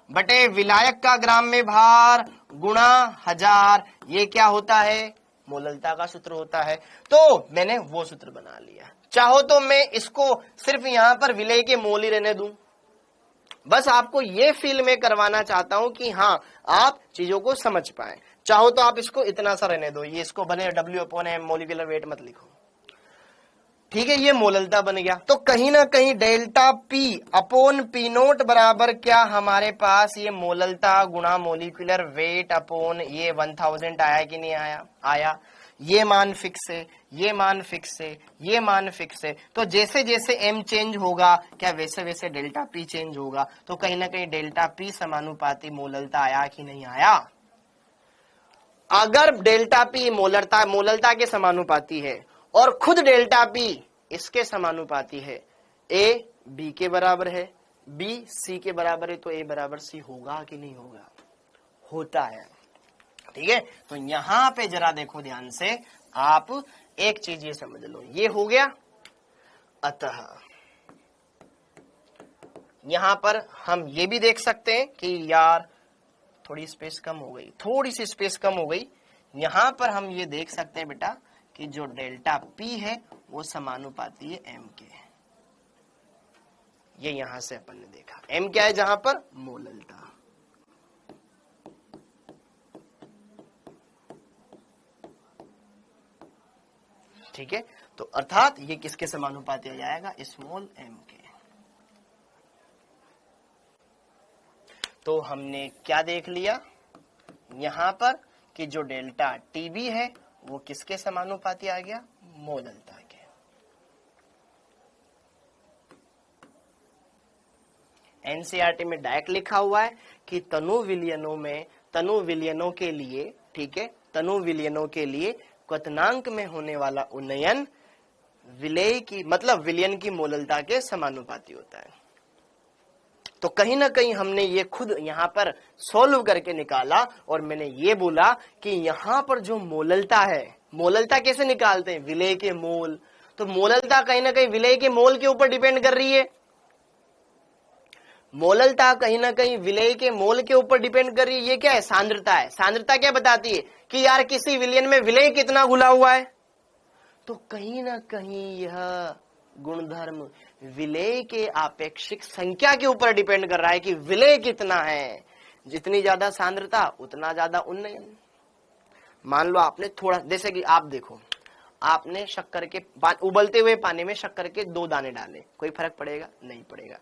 बटे विलायक का ग्राम में भार गुणा 1000, ये क्या होता है, मोललता का सूत्र होता है। तो मैंने वो सूत्र बना लिया। चाहो तो मैं इसको सिर्फ यहां पर विलेय के मोल ही रहने दूं, बस आपको ये फील में करवाना चाहता हूं कि हाँ आप चीजों को समझ पाए। चाहो तो आप इसको इतना सा रहने दो, ये इसको बने W/M मोलिकुलर वेट मत लिखो, ठीक है, ये मोललता बन गया। तो कहीं ना कहीं delta P upon P note बराबर क्या हमारे पास ये मोललता गुणा मोलिकुलर वेट अपॉन ये 1000 आया कि नहीं आया, आया। ये मान फिक्स है, ये मान फिक्स है, ये मान फिक्स है। तो जैसे जैसे m चेंज होगा क्या वैसे वैसे डेल्टा P चेंज होगा। तो कहीं ना कहीं डेल्टा P समानुपाती मोललता आया कि नहीं आया। अगर डेल्टा P मोललता के समानुपाती है और खुद डेल्टा P इसके समानुपाती है, A B के बराबर है, B C के बराबर है, तो A बराबर C होगा कि नहीं होगा, होता है, ठीक है। तो यहां पे जरा देखो ध्यान से, आप एक चीज ये समझ लो, ये हो गया। अतः यहां पर हम ये भी देख सकते हैं कि यार थोड़ी स्पेस कम हो गई, थोड़ी सी स्पेस कम हो गई। यहां पर हम ये देख सकते हैं बेटा कि जो डेल्टा P है वो समानुपाती है M के। ये यहां से अपन ने देखा M क्या है जहां पर, मोललता। ठीक है, तो अर्थात ये किसके समानुपाती हो जाएगा, स्मॉल m के। तो हमने क्या देख लिया यहां पर कि जो डेल्टा TB है वो किसके समानुपाती आ गया, मोललता के। एनसीईआरटी में डायरेक्ट लिखा हुआ है कि तनु विलयनों के लिए, ठीक है, तनु विलयनों के लिए क्वथनांक में होने वाला उन्नयन विलेय की मतलब विलयन की मोललता के समानुपाती होता है। तो कहीं ना कहीं हमने ये खुद यहां पर सॉल्व करके निकाला और मैंने ये बोला कि यहां पर जो मोललता है, मोललता कैसे निकालते हैं, विलेय के मोल। तो मोललता कहीं ना कहीं विलेय के मोल के ऊपर डिपेंड कर रही है, मोललता कहीं ना कहीं विलेय के मोल के ऊपर डिपेंड कर रही है। ये क्या है, सांद्रता है। सांद्रता क्या बताती है कि यार किसी विलयन में विलेय कितना घुला हुआ है। तो कहीं ना कहीं यह गुणधर्म विलेय के आपेक्षिक संख्या के ऊपर डिपेंड कर रहा है कि विलेय कितना है। जितनी ज्यादा सांद्रता उतना ज्यादा उन्नयन। मान लो आपने थोड़ा, जैसे कि आप देखो, आपने शक्कर के उबलते हुए पानी में शक्कर के 2 दाने डाले, कोई फर्क पड़ेगा, नहीं पड़ेगा।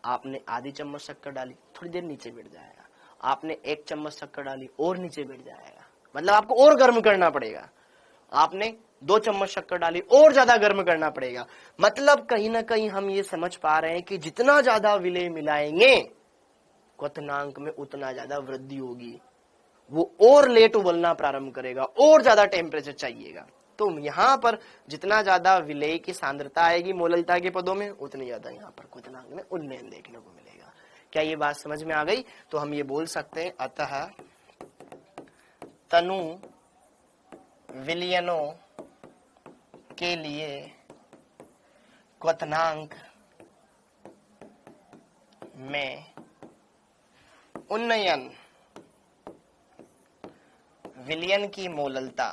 आपने आधी चम्मच शक्कर डाली, थोड़ी देर नीचे बैठ जाएगा। आपने 1 चम्मच शक्कर डाली और नीचे बैठ जाएगा, मतलब आपको और गर्म करना पड़ेगा। आपने 2 चम्मच शक्कर डाली और ज्यादा गर्म करना पड़ेगा। मतलब कहीं ना कहीं हम ये समझ पा रहे हैं कि जितना ज्यादा विलेय मिलाएंगे क्वथनांक में उतना ज्यादा वृद्धि होगी, वो और लेट उबलना प्रारंभ करेगा, और ज्यादा टेम्परेचर चाहिएगा। तो यहां पर जितना ज्यादा विलेय की सांद्रता आएगी मोललता के पदों में, उतनी ज्यादा यहाँ पर क्वथनांक में उन्नयन देखने को मिलेगा। क्या ये बात समझ में आ गई। तो हम ये बोल सकते हैं, अतः तनु विलयनों के लिए क्वथनांक में उन्नयन विलयन की मोललता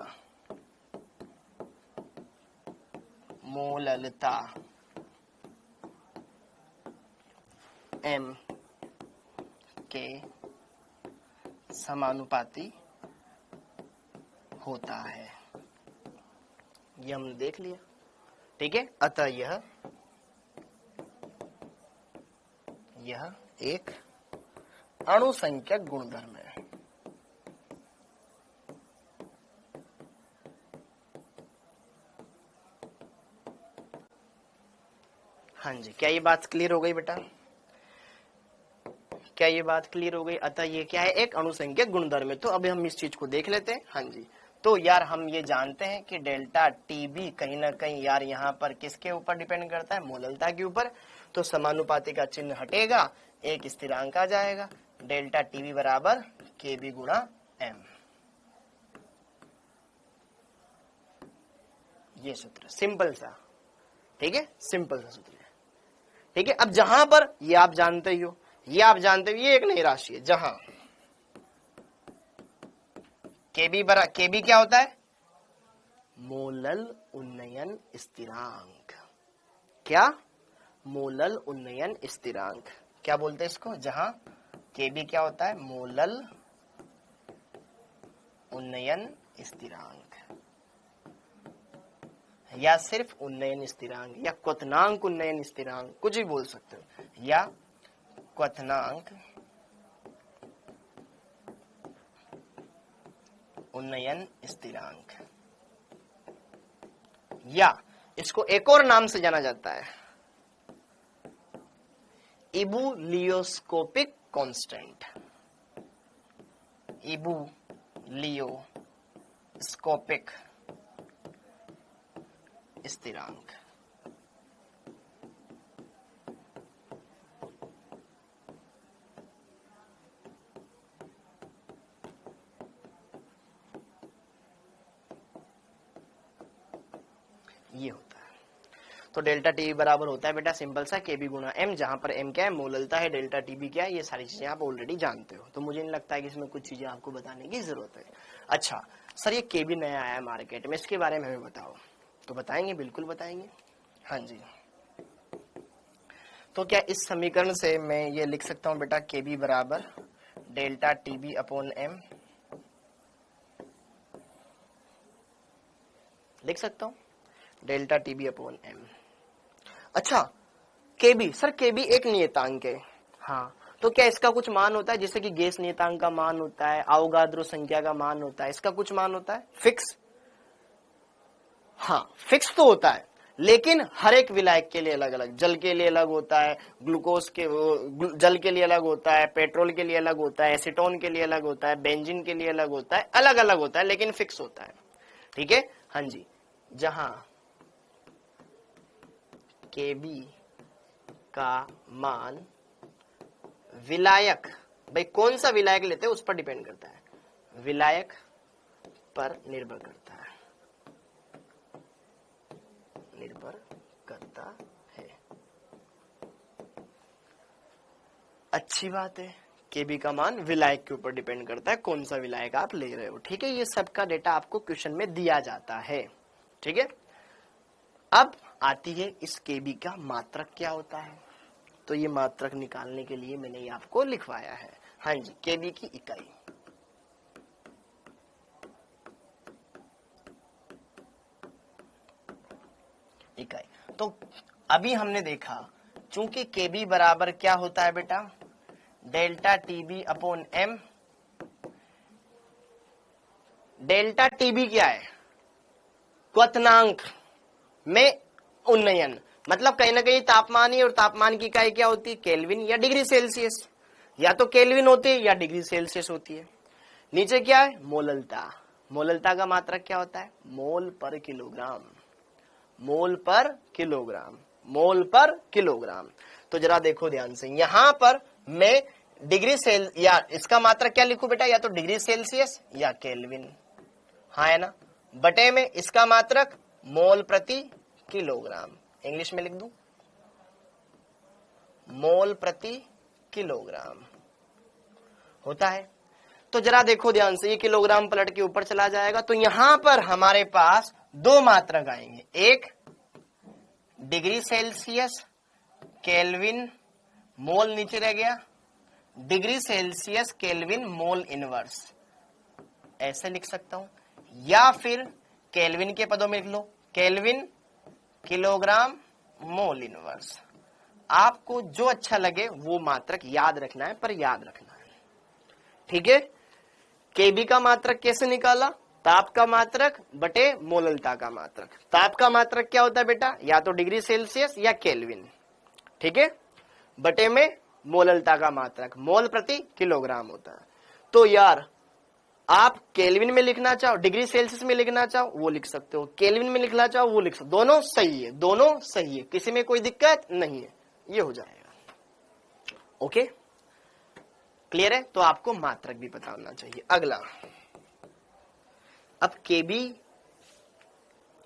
M के समानुपाती होता है। ये हमने देख लिया, ठीक है। अतः यह एक अणुसंख्यक गुणधर्म है। हाँ जी, क्या ये बात क्लियर हो गई बेटा, क्या ये बात क्लियर हो गई। अतः ये क्या है, एक अणुसंख्यक गुणधर्म है। तो अभी हम इस चीज को देख लेते हैं। हाँ जी, तो यार हम ये जानते हैं कि डेल्टा TB कहीं ना कहीं यार यहाँ पर किसके ऊपर डिपेंड करता है, मोललता के ऊपर। तो समानुपाती का चिन्ह हटेगा, एक स्थिरांक आ जाएगा, डेल्टा TB बराबर KB गुणा m, ये सूत्र सिंपल सा, ठीक है, सिंपल सा सूत्र है, ठीक है। अब जहां पर ये आप जानते ही हो, ये आप जानते हो, ये एक नई राशि है, जहां केबी क्या होता है, मोलल उन्नयन स्थिरांक। क्या, मोलल उन्नयन स्थिरांक, क्या बोलते हैं इसको, जहां केबी क्या होता है, मोलल उन्नयन स्थिरांक, या सिर्फ उन्नयन स्थिरांक, या क्वथनांक उन्नयन स्थिरांक, कुछ भी बोल सकते हो, या क्वथनांक उन्नयन स्थिरांक, या इसको एक और नाम से जाना जाता है, इबुलियोस्कोपिक कांस्टेंट, इबुलियोस्कोपिक स्थिरांक। ये होता है, तो डेल्टा टी बराबर होता है बेटा सिंपल सा केबी गुणा एम, जहां पर एम क्या है, मोललता है, डेल्टा टीबी क्या है, ये सारी चीजें आप ऑलरेडी जानते हो, तो मुझे नहीं लगता है कि इसमें कुछ चीजें आपको बताने की जरूरत है। अच्छा सर, ये केबी नया आया मार्केट में, इसके बारे में हमें बताओ, तो बताएंगे, बिल्कुल बताएंगे, हाँ जी। तो क्या इस समीकरण से मैं ये लिख सकता हूं बेटा, केबी बराबर डेल्टा टीबी अपॉन एम, लिख सकता हूं, डेल्टा टीबी अपॉन एम। अच्छा केबी, सर केबी एक नियतांक है, हाँ, तो क्या इसका कुछ मान होता है, जैसे कि गैस नियतांक का मान होता है, अवोगाद्रो संख्या का मान होता है, इसका कुछ मान होता है फिक्स, हाँ फिक्स तो होता है, लेकिन हर एक विलायक के लिए अलग अलग, जल के लिए अलग होता है, ग्लूकोज के जल के लिए अलग होता है, पेट्रोल के लिए अलग होता है, एसीटोन के लिए अलग होता है, बेंजीन के लिए अलग होता है, अलग अलग होता है, लेकिन फिक्स होता है, ठीक है, हाँ जी। जहां केबी का मान विलायक, भाई कौन सा विलायक लेते हैं उस पर डिपेंड करता है, विलायक पर निर्भर करता है, निर्भर करता है। अच्छी बात है, केबी का मान विलायक के ऊपर डिपेंड करता है, कौन सा विलायक आप ले रहे हो, ठीक है, ये सबका डेटा आपको क्वेश्चन में दिया जाता है, ठीक है। अब आती है इस केबी का मात्रक क्या होता है, तो ये मात्रक निकालने के लिए मैंने ये आपको लिखवाया है, हाँ जी, केबी की इकाई, इकाई। तो अभी हमने देखा, चूंकि केबी बराबर क्या होता है बेटा, delta TB upon M, delta TB क्या है, क्वथनांक में उन्नयन, मतलब कहीं ना कहीं तापमान ही, और तापमान की इकाई क्या होती है, केल्विन या डिग्री सेल्सियस, या तो केल्विन होती है या डिग्री सेल्सियस होती है। नीचे क्या है, मोललता, मोललता का मात्रक क्या होता है, मोल पर किलोग्राम, मोल पर किलोग्राम, मोल पर किलोग्राम। तो जरा देखो ध्यान से, यहां पर मैं डिग्री सेल या इसका मात्रक क्या लिखूं बेटा, या तो डिग्री सेल्सियस या केल्विन, हाँ है ना, बटे में इसका मात्रक मोल प्रति किलोग्राम, इंग्लिश में लिख दूं मोल प्रति किलोग्राम होता है। तो जरा देखो ध्यान से, ये किलोग्राम पलट के ऊपर चला जाएगा, तो यहां पर हमारे पास दो मात्रक आएंगे, एक डिग्री सेल्सियस केल्विन मोल नीचे रह गया, degree Celsius kelvin mole inverse, ऐसे लिख सकता हूं, या फिर केल्विन के पदों में लिख लो, केल्विन किलोग्राम मोल इनवर्स, आपको जो अच्छा लगे वो मात्रक याद रखना है, पर याद रखना है, ठीक है। केबी का मात्रक कैसे निकाला, ताप का मात्रक बटे मोललता का मात्रक, ताप का मात्रक क्या होता है बेटा, या तो डिग्री सेल्सियस या केल्विन, ठीक है, बटे में मोललता का मात्रक मोल प्रति किलोग्राम होता है। तो यार आप केल्विन में लिखना चाहो, डिग्री सेल्सियस में लिखना चाहो वो लिख सकते हो, केल्विन में लिखना चाहो वो लिख सकते हो, दोनों सही है, दोनों सही है, किसी में कोई दिक्कत नहीं है, ये हो जाएगा, ओके क्लियर है? तो आपको मात्रक भी पता होना चाहिए। अगला, अब Kb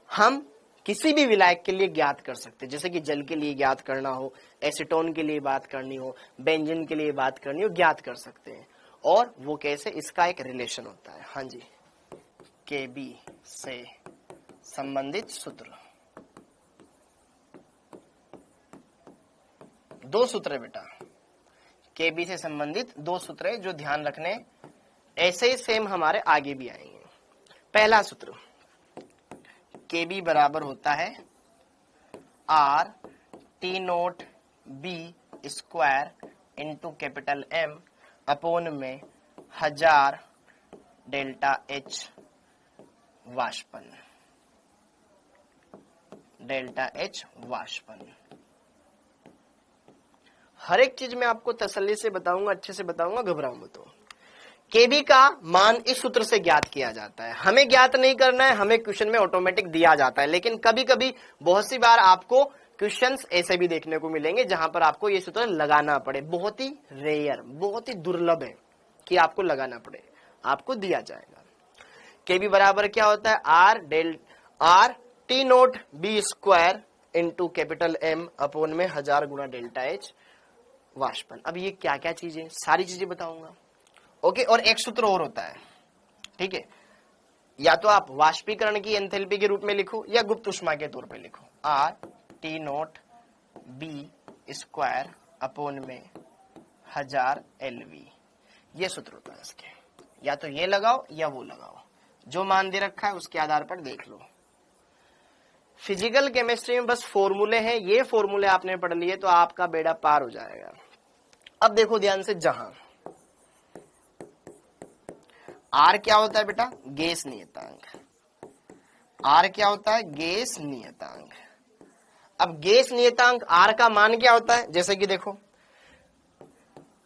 हम किसी भी विलायक के लिए ज्ञात कर सकते हैं, जैसे कि जल के लिए ज्ञात करना हो, एसीटोन के लिए बात करनी हो, बेंजीन के लिए बात करनी हो, ज्ञात कर सकते हैं। और वो कैसे? इसका एक रिलेशन होता है। हाँ जी, Kb से संबंधित सूत्र, दो सूत्र है बेटा, Kb से संबंधित दो सूत्र है जो ध्यान रखने, ऐसे ही सेम हमारे आगे भी आएंगे। पहला सूत्र, Kb बराबर होता है R T note B square into capital M upon में 1000 डेल्टा H वाष्पन, डेल्टा H वाष्पन। हर एक चीज मैं आपको तसल्ली से बताऊंगा, अच्छे से बताऊंगा, घबराओ मत। Kb का मान इस सूत्र से ज्ञात किया जाता है। हमें ज्ञात नहीं करना है, हमें क्वेश्चन में ऑटोमेटिक दिया जाता है। लेकिन कभी कभी बहुत सी बार आपको क्वेश्चंस ऐसे भी देखने को मिलेंगे जहां पर आपको ये सूत्र लगाना पड़े। बहुत ही रेयर, बहुत ही दुर्लभ है कि आपको लगाना पड़े, आपको दिया जाएगा। Kb बराबर क्या होता है? R T note B square into capital M upon में 1000 गुना डेल्टा H वाष्पन। अब ये क्या क्या चीजें, सारी चीजें बताऊंगा। ओके, और एक सूत्र और होता है, ठीक है, या तो आप वाष्पीकरण की एंथैल्पी के रूप में लिखो या गुप्त ऊष्मा के तौर पे लिखो, R T note B square upon में 1000 LV। ये सूत्र होता है इसके, या तो ये लगाओ या वो लगाओ, जो मान दे रखा है उसके आधार पर देख लो। फिजिकल केमिस्ट्री में बस फॉर्मूले हैं, ये फॉर्मूले आपने पढ़ लिए तो आपका बेड़ा पार हो जाएगा। अब देखो ध्यान से, जहां R क्या होता है बेटा? गैस नियतांक। R क्या होता है? गैस नियतांक। अब गैस नियतांक R का मान क्या होता है? जैसे कि देखो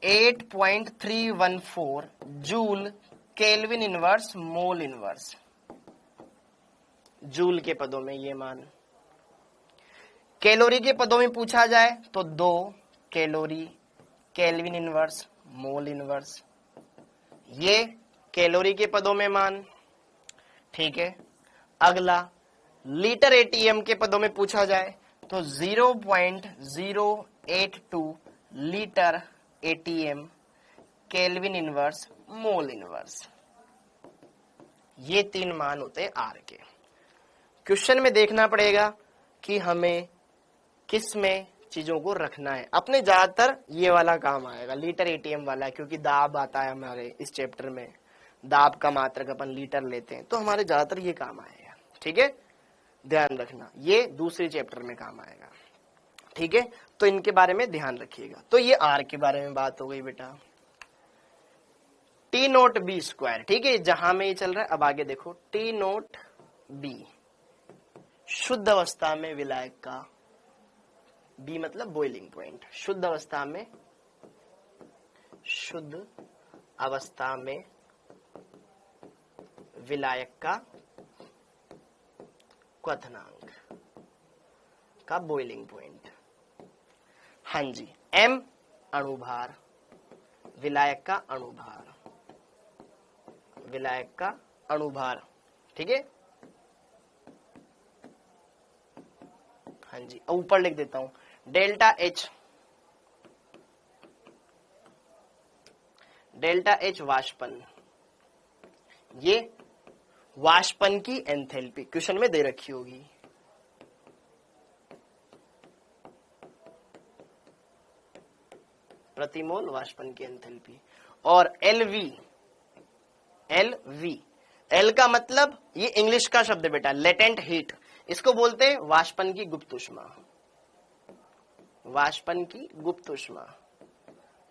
8.314 joule kelvin inverse mole inverse, joule के पदों में ये मान। कैलोरी के पदों में पूछा जाए तो 2 calorie kelvin inverse mole inverse, ये कैलोरी के पदों में मान, ठीक है। अगला, लीटर एटीएम के पदों में पूछा जाए तो 0.082 litre ATM kelvin inverse mole inverse. ये 3 मान होते हैं R के। क्वेश्चन में देखना पड़ेगा कि हमें किस में चीजों को रखना है। अपने ज्यादातर ये वाला काम आएगा, लीटर एटीएम वाला, क्योंकि दाब आता है हमारे इस चैप्टर में, दाब का मात्रक अपन लीटर लेते हैं, तो हमारे ज्यादातर ये काम आएगा, ठीक है, ध्यान रखना। ये दूसरे चैप्टर में काम आएगा, ठीक है, तो इनके बारे में ध्यान रखिएगा। तो ये R के बारे में बात हो गई बेटा। T नोट B स्क्वायर, ठीक है, जहां में ये चल रहा है। अब आगे देखो, T नोट B शुद्ध अवस्था में विलायक का, B मतलब बॉइलिंग पॉइंट, शुद्ध अवस्था में, शुद्ध अवस्था में विलायक का क्वथनांक का बॉइलिंग पॉइंट। हाँ जी, M अणुभार, विलायक का अणुभार, विलायक का अणुभार, ठीक है। हाँ जी, ऊपर लिख देता हूं, डेल्टा H, डेल्टा H वाष्पन, ये वाष्पन की एंथैल्पी क्वेश्चन में दे रखी होगी। प्रतिमोल वाष्पन की एंथैल्पी। और LV, LV, L का मतलब ये इंग्लिश का शब्द है बेटा, लेटेंट हीट, इसको बोलते हैं वाष्पन की गुप्त ऊष्मा, वाष्पन की गुप्त ऊष्मा,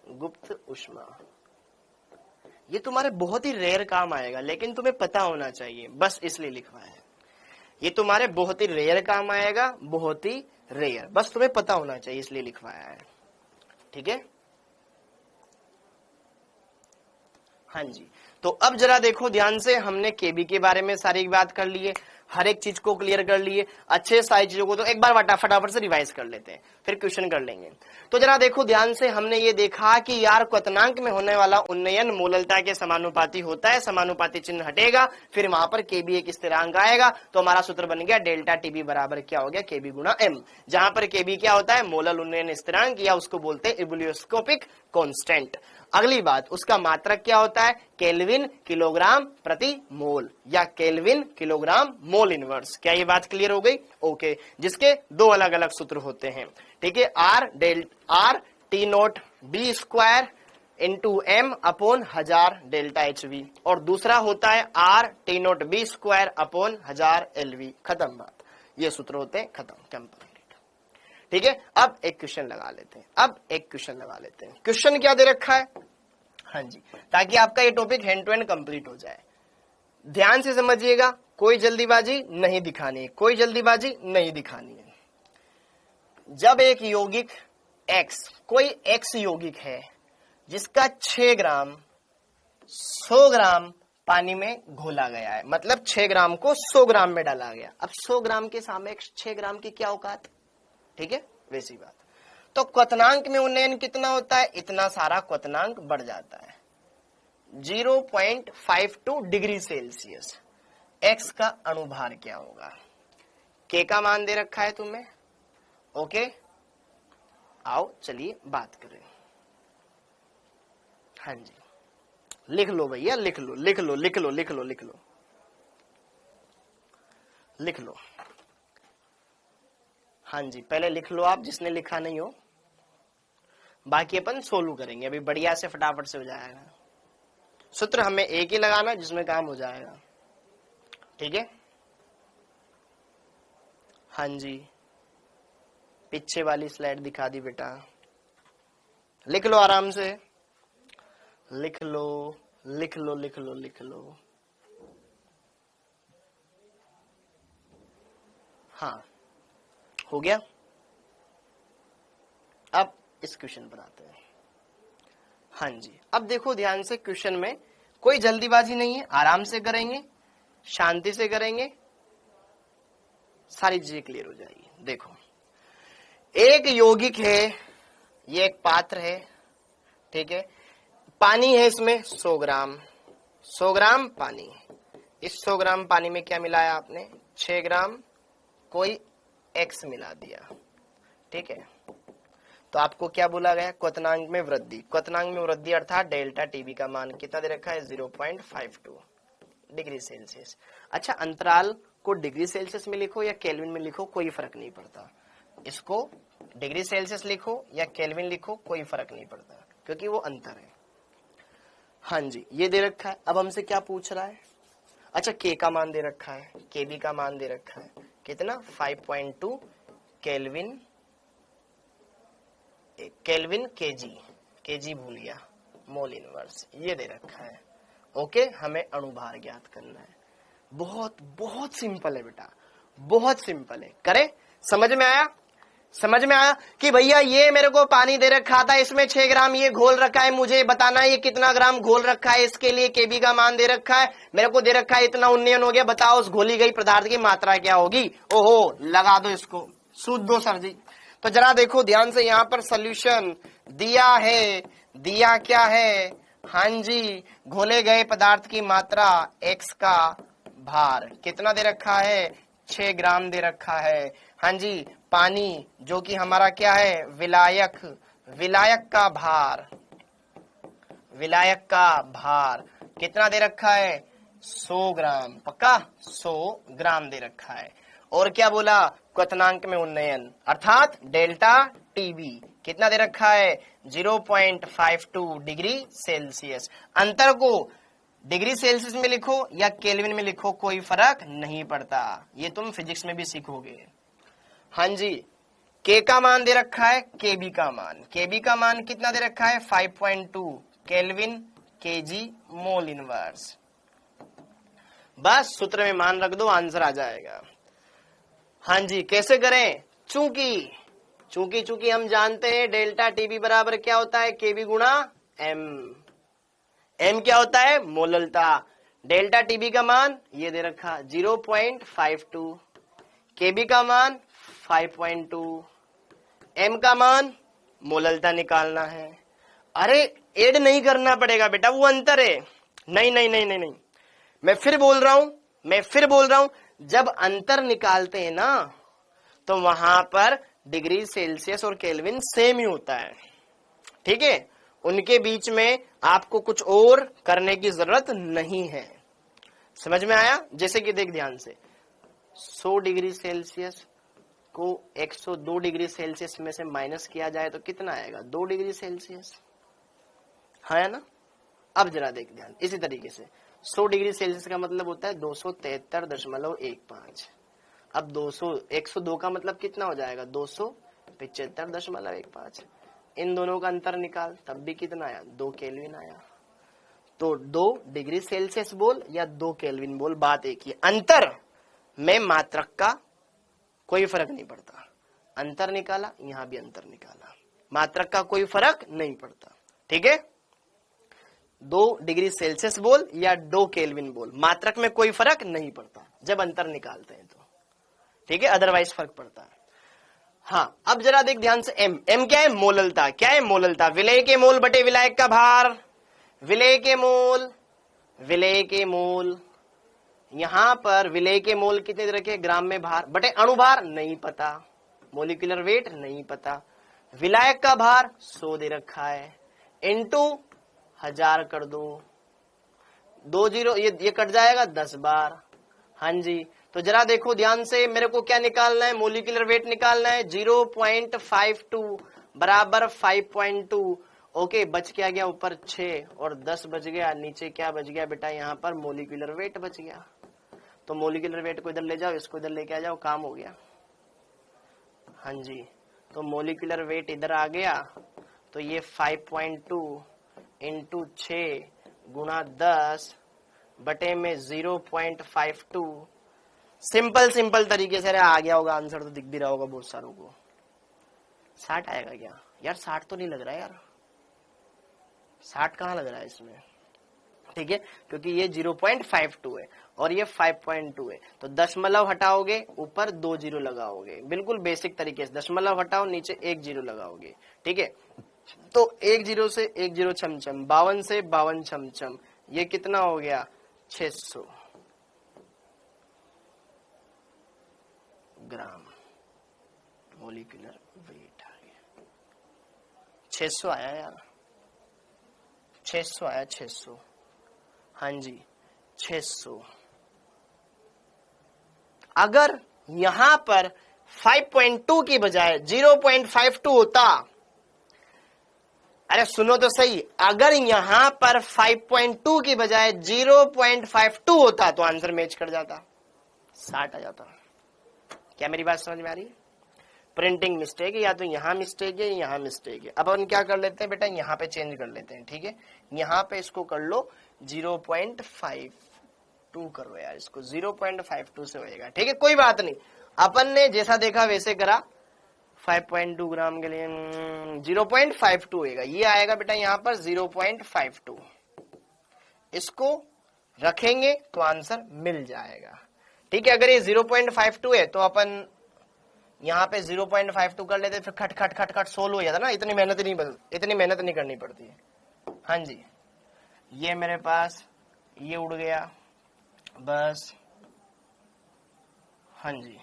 गुप्त ऊष्मा। ये तुम्हारे बहुत ही रेयर काम आएगा, लेकिन तुम्हें पता होना चाहिए, बस इसलिए लिखवा है। ये तुम्हारे बहुत ही रेयर काम आएगा, बहुत ही रेयर, बस तुम्हें पता होना चाहिए इसलिए लिखवाया है, ठीक है। हाँ जी, तो अब जरा देखो ध्यान से, हमने Kb के बारे में सारी बात कर ली है। हर एक चीज को क्लियर कर लिए, अच्छे सारी चीजों को तो एक बार फटाफट से रिवाइज कर लेते हैं, फिर क्वेश्चन कर लेंगे। तो जरा देखो ध्यान से, हमने ये देखा कि यार क्वथनांक में होने वाला उन्नयन मोललता के समानुपाती होता है, समानुपाती चिन्ह हटेगा, फिर वहां पर के भी एक स्थिरांक आएगा, तो हमारा सूत्र बन गया डेल्टा टीबी बराबर क्या हो गया, के बी गुणा एम, जहां पर के बी क्या होता है, मोलल उन्नयन स्थिरांक, या उसको बोलते हैं इबुलियोस्कोपिक कांस्टेंट। अगली बात, उसका मात्रक क्या होता है, केल्विन किलोग्राम प्रति मोल या केल्विन किलोग्राम मोल इनवर्स। क्या ये बात क्लियर हो गई? ओके, जिसके दो अलग अलग सूत्र होते हैं, ठीक है, R T naught B square into M upon 1000 delta H V, और दूसरा होता है R T naught B square upon 1000 L V. खत्म बात, ये सूत्र होते हैं, खत्म, कंप्लीट। ठीक है, अब एक क्वेश्चन लगा लेते हैं, क्वेश्चन क्या दे रखा है, हाँ जी, ताकि आपका ये topic hand to hand complete हो जाए। ध्यान से समझिएगा, कोई जल्दीबाजी नहीं दिखानी है, जब एक यौगिक x, कोई x यौगिक है जिसका 6 ग्राम 100 ग्राम पानी में घोला गया है, मतलब 6 ग्राम को 100 ग्राम में डाला गया। अब 100 ग्राम के सामने 6 ग्राम की क्या औकात, ठीक है, वैसी बात। तो क्वथनांक में उन्नयन कितना होता है, इतना सारा क्वथनांक बढ़ जाता है, 0.52 डिग्री सेल्सियस। x का अणुभार क्या होगा, k का मान दे रखा है तुम्हें, ओके, आओ चलिए बात करें। हाँ जी, लिख लो भैया, लिख लो। हाँ जी, पहले लिख लो आप, जिसने लिखा नहीं हो, बाकी अपन सोल्व करेंगे अभी, बढ़िया से फटाफट से हो जाएगा। सूत्र हमें एक ही लगाना जिसमें काम हो जाएगा, ठीक है। हाँ जी, पीछे वाली स्लाइड दिखा दी बेटा, लिख लो आराम से, लिख लो। हाँ, हो गया। अब इस क्वेश्चन पर आते हैं। हाँ जी, अब देखो ध्यान से, क्वेश्चन में कोई जल्दीबाजी नहीं है, आराम से करेंगे, शांति से करेंगे, सारी चीजें क्लियर हो जाएगी। देखो, एक यौगिक है, ये एक पात्र है, ठीक है, पानी है इसमें 100 ग्राम पानी। इस 100 ग्राम पानी में क्या मिलाया आपने, 6 ग्राम कोई x मिला दिया, ठीक है। तो आपको क्या बोला गया, क्वथनांक में वृद्धि अर्थात डेल्टा टीबी का मान कितना दे रखा है, 0.52 डिग्री सेल्सियस। अच्छा, अंतराल को डिग्री सेल्सियस में लिखो या केल्विन में लिखो, कोई फर्क नहीं पड़ता, इसको डिग्री सेल्सियस लिखो या केल्विन लिखो, कोई फर्क नहीं पड़ता, क्योंकि वो अंतर है। हाँ जी, ये दे रखा है। अब हमसे क्या पूछ रहा है, अच्छा, के का मान दे रखा है, के बी का मान दे रखा है, कितना, 5.2 केल्विन केजी भूल गया, मोल इनवर्स, ये दे रखा है। ओके, हमें अणुभार ज्ञात करना है। बहुत सिंपल है बेटा, बहुत सिंपल है, करे, समझ में आया कि भैया ये मेरे को पानी दे रखा था, इसमें 6 ग्राम ये घोल रखा है, मुझे बताना है ये कितना ग्राम घोल रखा है, इसके लिए केबी का मान दे रखा है, मेरे को दे रखा है इतना उन्नयन हो गया, बताओ उस घोली गई पदार्थ की मात्रा क्या होगी। ओहो, लगा दो इसको, सूद दो सर जी। तो जरा देखो ध्यान से, यहाँ पर सोल्यूशन दिया है, दिया क्या है, हाँ जी, घोले गए पदार्थ की मात्रा, x का भार कितना दे रखा है, 6 ग्राम दे रखा है। हाँ जी, पानी जो कि हमारा क्या है, विलायक का भार कितना दे रखा है, 100 ग्राम, पक्का 100 ग्राम दे रखा है। और क्या बोला, क्वथनांक में उन्नयन अर्थात डेल्टा टीबी कितना दे रखा है, 0.52 डिग्री सेल्सियस। अंतर को डिग्री सेल्सियस में लिखो या केल्विन में लिखो, कोई फर्क नहीं पड़ता, ये तुम फिजिक्स में भी सीखोगे। हाँ जी, के का मान दे रखा है, केबी का मान कितना दे रखा है, 5.2 केल्विन केजी मोल इनवर्स। बस सूत्र में मान रख दो, आंसर आ जाएगा। हाँ जी, कैसे करें, चूंकि हम जानते हैं डेल्टा टीबी बराबर क्या होता है, केबी गुणा एम। एम क्या होता है, मोललता, डेल्टा टीबी का मान ये दे रखा 0.52, केबी का मान 5.2, एम का मान मोललता निकालना है। अरे ऐड नहीं करना पड़ेगा बेटा, वो अंतर है। नहीं नहीं नहीं नहीं नहीं, मैं फिर बोल रहा हूं, जब अंतर निकालते हैं ना तो वहां पर डिग्री सेल्सियस और केल्विन सेम ही होता है, ठीक है। उनके बीच में आपको कुछ और करने की जरूरत नहीं है। समझ में आया? जैसे कि देख ध्यान से, 100 डिग्री सेल्सियस को 102 डिग्री सेल्सियस में से माइनस किया जाए तो कितना आएगा? 2 डिग्री सेल्सियस, है ना। अब जरा देख ध्यान, इसी तरीके से 100 डिग्री सेल्सियस का मतलब होता है 273.15। अब 102 का मतलब कितना हो जाएगा? 275.15। इन दोनों का अंतर निकाल, तब भी कितना आया? 2 केल्विन आया। तो 2 डिग्री सेल्सियस बोल या 2 केल्विन बोल, बात एक ही। अंतर में मात्रक का कोई फर्क नहीं पड़ता। अंतर निकाला, यहां भी अंतर निकाला, मात्रक का कोई फर्क नहीं पड़ता, ठीक है। 2 डिग्री सेल्सियस बोल या 2 केल्विन बोल, मात्रक में कोई फर्क नहीं पड़ता जब अंतर निकालते हैं तो, ठीक है। अदरवाइज फर्क पड़ता है। हाँ, अब जरा देख ध्यान से, एम क्या है? मोललता। क्या है? मोललता। विलेय के मोल बटे विलायक का भार। विलेय के मोल, यहां पर विलेय के मोल कितने रखे? ग्राम में भार बटे अणुभार नहीं पता, मोलिकुलर वेट नहीं पता। विलायक का भार 100 दे रखा है, इनटू 1000 कर दो, 2 जीरो ये कट जाएगा 10 बार। हाँ जी, तो जरा देखो ध्यान से, मेरे को क्या निकालना है? मोलिकुलर वेट निकालना है। 0.52 बराबर 5.2। ओके, बच क्या गया? ऊपर 6 और 10 बच गया, नीचे क्या बच गया बेटा? यहाँ पर मोलिकुलर वेट बच गया। तो मोलिकुलर वेट को इधर ले जाओ, इसको इधर लेके आ जाओ, काम हो गया। हाँ जी, तो मोलिकुलर वेट इधर आ गया, तो ये 5.2 इंटू 6 गुणा 10 बटे में 0.52। सिंपल तरीके से आ गया होगा आंसर, तो दिख भी रहा होगा बहुत सारों को। 60 आएगा क्या यार? 60 तो नहीं लग रहा है यार, 60 कहाँ लग रहा है इसमें, ठीक है, क्योंकि ये 0.52 है और ये 5.2 है। तो दशमलव हटाओगे, ऊपर 2 जीरो लगाओगे, बिल्कुल बेसिक तरीके से। दशमलव हटाओ, नीचे 1 जीरो लगाओगे, ठीक है। तो 1 जीरो से 1 जीरो छमछम, 52 से 52 छमछम, ये कितना हो गया? 600 ग्राम मोलिकुलर वेट आ गया। 600 आया यार, 600 आया, 600। हाँ जी, 600। अगर यहां पर 5.2 की बजाय 0.52 होता, अरे सुनो तो सही, अगर यहां पर 5.2 की बजाय 0.52 होता तो आंसर मैच कर जाता, 60 आ जाता। क्या मेरी बात समझ में आ रही है? प्रिंटिंग मिस्टेक है, या तो यहां मिस्टेक है, यहां मिस्टेक है। अब अपन क्या कर लेते हैं बेटा, यहां पे चेंज कर लेते हैं, ठीक है। यहां पे इसको कर लो 0.52 करो यार, इसको 0.52 से होएगा, ठीक है, कोई बात नहीं। अपन ने जैसा देखा वैसे करा। 5.2 ग्राम के लिए 0.52 होएगा, ये आएगा बेटा यहां पर 0.52। इसको रखेंगे तो आंसर मिल जाएगा, ठीक है। अगर ये 0.52 है तो अपन यहाँ पे 0.52 कर लेते, फिर खट खट खट खट 16 हो जाता ना, इतनी मेहनत नहीं करनी पड़ती है। हाँ जी, ये मेरे पास ये उड़ गया बस। हाँ जी,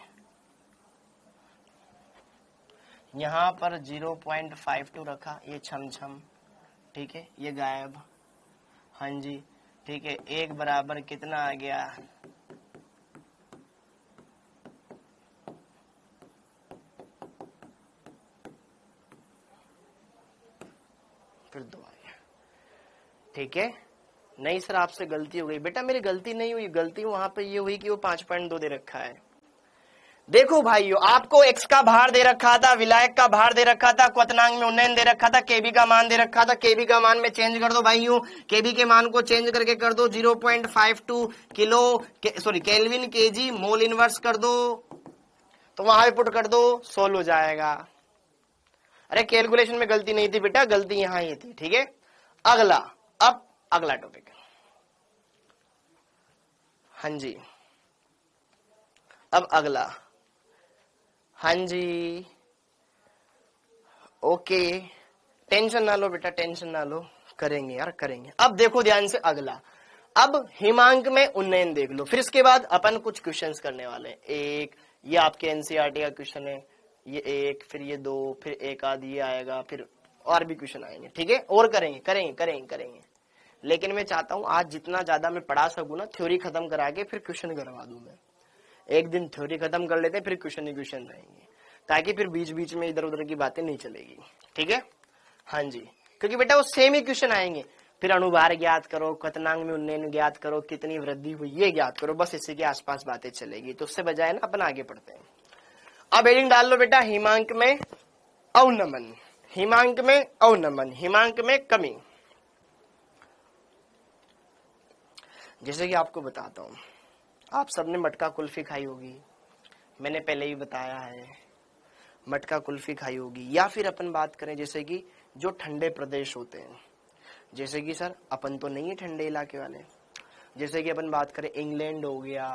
यहाँ पर 0.52 रखा, ये छम छम, ठीक है, ये गायब। हाँ जी, ठीक है, 1 बराबर कितना आ गया? फिर 2 आ गया, ठीक है। नहीं सर आपसे गलती हो गई। बेटा मेरी गलती नहीं हुई, गलती वहां पे ये हुई कि वो 5.2 दे रखा है। देखो भाइयों, आपको x का भार दे रखा था, विलायक का भार दे रखा था, क्वथनांक में उन्नयन दे रखा था, केबी का मान दे रखा था। केबी का मान में चेंज कर दो भाइयों, केबी के मान को चेंज करके कर दो 0.52 kilo sorry kelvin KG mole inverse कर दो, तो वहां पे पुट कर दो, सोल्व हो जाएगा। अरे कैलकुलेशन में गलती नहीं थी बेटा, गलती यहां ही थी, ठीक है। अगला, अब अगला टॉपिक, हाँ जी, अब अगला, हाँ जी, ओके, टेंशन ना लो बेटा, टेंशन ना लो, करेंगे यार करेंगे। अब देखो ध्यान से अगला, अब हिमांक में उन्नयन देख लो, फिर इसके बाद अपन कुछ क्वेश्चंस करने वाले हैं। एक ये आपके एनसीईआरटी का क्वेश्चन है, ये एक, फिर ये दो, फिर एक आध ये आएगा, फिर और भी क्वेश्चन आएंगे, ठीक है, और करेंगे करेंगे करेंगे करेंगे। लेकिन मैं चाहता हूं आज जितना ज्यादा मैं पढ़ा सकूं ना, थ्योरी खत्म करा के फिर क्वेश्चन करवा दूं मैं। एक दिन थ्योरी खत्म कर लेते हैं, फिर क्वेश्चन ही क्वेश्चन रहेंगे, ताकि फिर बीच बीच में इधर उधर की बातें नहीं चलेगी, ठीक है। हाँ जी, क्योंकि बेटा वो सेम ही क्वेश्चन आएंगे, फिर अनुभार ज्ञात करो, क्वथनांक में उन्नयन ज्ञात करो, कितनी वृद्धि हुई ये ज्ञात करो, बस इसी के आसपास बातें चलेगी। तो उससे बजाय ना अपन आगे पढ़ते हैं। अब हेडिंग डाल लो बेटा, हिमांक में अवनमन, हिमांक में अवनमन, हिमांक में कमी। जैसे कि आपको बताता हूं, आप सबने मटका कुल्फी खाई होगी, मैंने पहले ही बताया है, मटका कुल्फी खाई होगी। या फिर अपन बात करें जैसे कि जो ठंडे प्रदेश होते हैं, जैसे कि सर अपन तो नहीं है ठंडे इलाके वाले, जैसे कि अपन बात करें इंग्लैंड हो गया,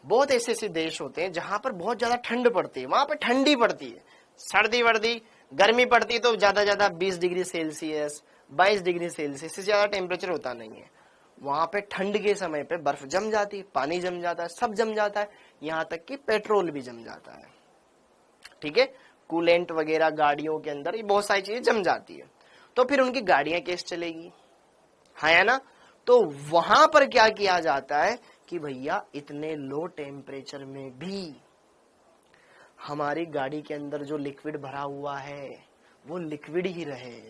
बहुत ऐसे ऐसे देश होते हैं जहां पर बहुत ज्यादा ठंड पड़ती है, वहां पर ठंडी पड़ती है, सर्दी वर्दी गर्मी पड़ती है तो ज्यादा 20 डिग्री सेल्सियस 22 डिग्री सेल्सियस से ज्यादा टेम्परेचर होता नहीं है। वहां पे ठंड के समय पे बर्फ जम जाती है, पानी जम जाता है, सब जम जाता है, यहाँ तक कि पेट्रोल भी जम जाता है, ठीक है, कूलेंट वगैरह गाड़ियों के अंदर ये बहुत सारी चीजें जम जाती है। तो फिर उनकी गाड़ियां कैसे चलेगी, है ना। तो वहां पर क्या किया जाता है कि भैया इतने लो टेम्परेचर में भी हमारी गाड़ी के अंदर जो लिक्विड भरा हुआ है वो लिक्विड ही रहे,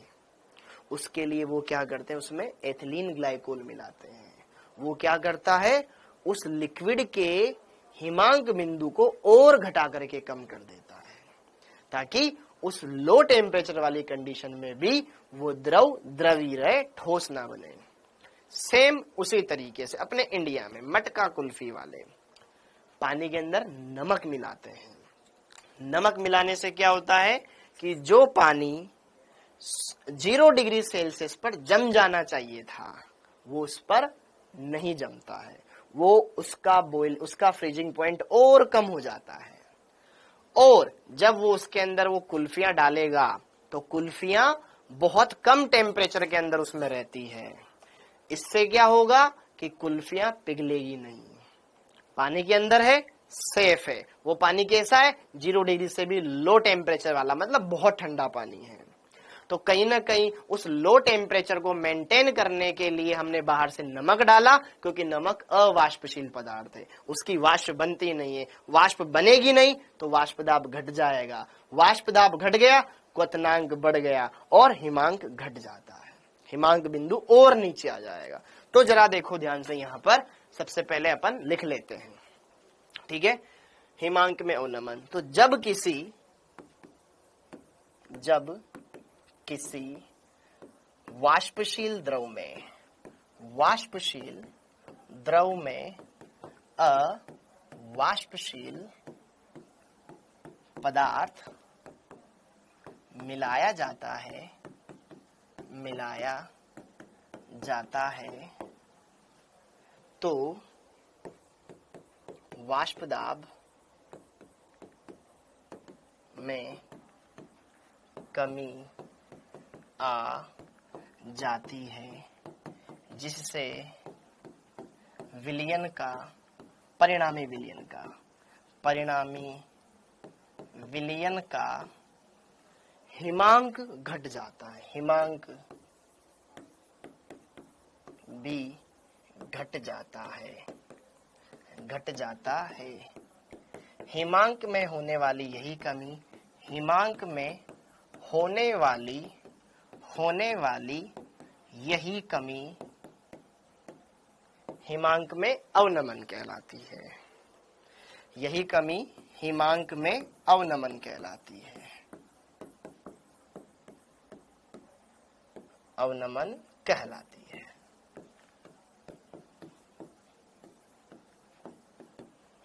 उसके लिए वो क्या करते हैं, उसमें एथिलीन ग्लाइकोल मिलाते हैं। वो क्या करता है, उस लिक्विड के हिमांक बिंदु को और घटा करके कम कर देता है, ताकि उस लो टेम्परेचर वाली कंडीशन में भी वो द्रव द्रवी रहे, ठोस ना बने। सेम उसी तरीके से अपने इंडिया में मटका कुल्फी वाले पानी के अंदर नमक मिलाते हैं। नमक मिलाने से क्या होता है कि जो पानी 0 डिग्री सेल्सियस पर जम जाना चाहिए था वो उस पर नहीं जमता है, वो उसका फ्रीजिंग पॉइंट और कम हो जाता है। और जब वो उसके अंदर वो कुल्फियां डालेगा तो कुल्फियां बहुत कम टेम्परेचर के अंदर उसमें रहती है। इससे क्या होगा कि कुल्फियां पिघलेगी नहीं, पानी के अंदर है, सेफ है। वो पानी कैसा है, 0 डिग्री से भी लो टेम्परेचर वाला, मतलब बहुत ठंडा पानी है। तो कहीं ना कहीं उस लो टेम्परेचर को मेंटेन करने के लिए हमने बाहर से नमक डाला, क्योंकि नमक अवाष्पशील पदार्थ है, उसकी वाष्प बनती नहीं है, वाष्प बनेगी नहीं तो वाष्प दाब घट जाएगा, वाष्प दाब घट गया क्वथनांक बढ़ गया और हिमांक घट जाता है, हिमांक बिंदु और नीचे आ जाएगा। तो जरा देखो ध्यान से, यहां पर सबसे पहले अपन लिख लेते हैं, ठीक है। हिमांक में अवनमन, तो जब किसी वाष्पशील द्रव में अवाष्पशील पदार्थ मिलाया जाता है तो वाष्प दाब में कमी आ जाती है, जिससे परिणामी विलयन का हिमांक घट जाता है, हिमांक भी घट जाता है। हिमांक में होने वाली यही कमी, हिमांक में होने वाली यही कमी हिमांक में अवनमन कहलाती है, यही कमी हिमांक में अवनमन कहलाती है, अवनमन कहलाती है।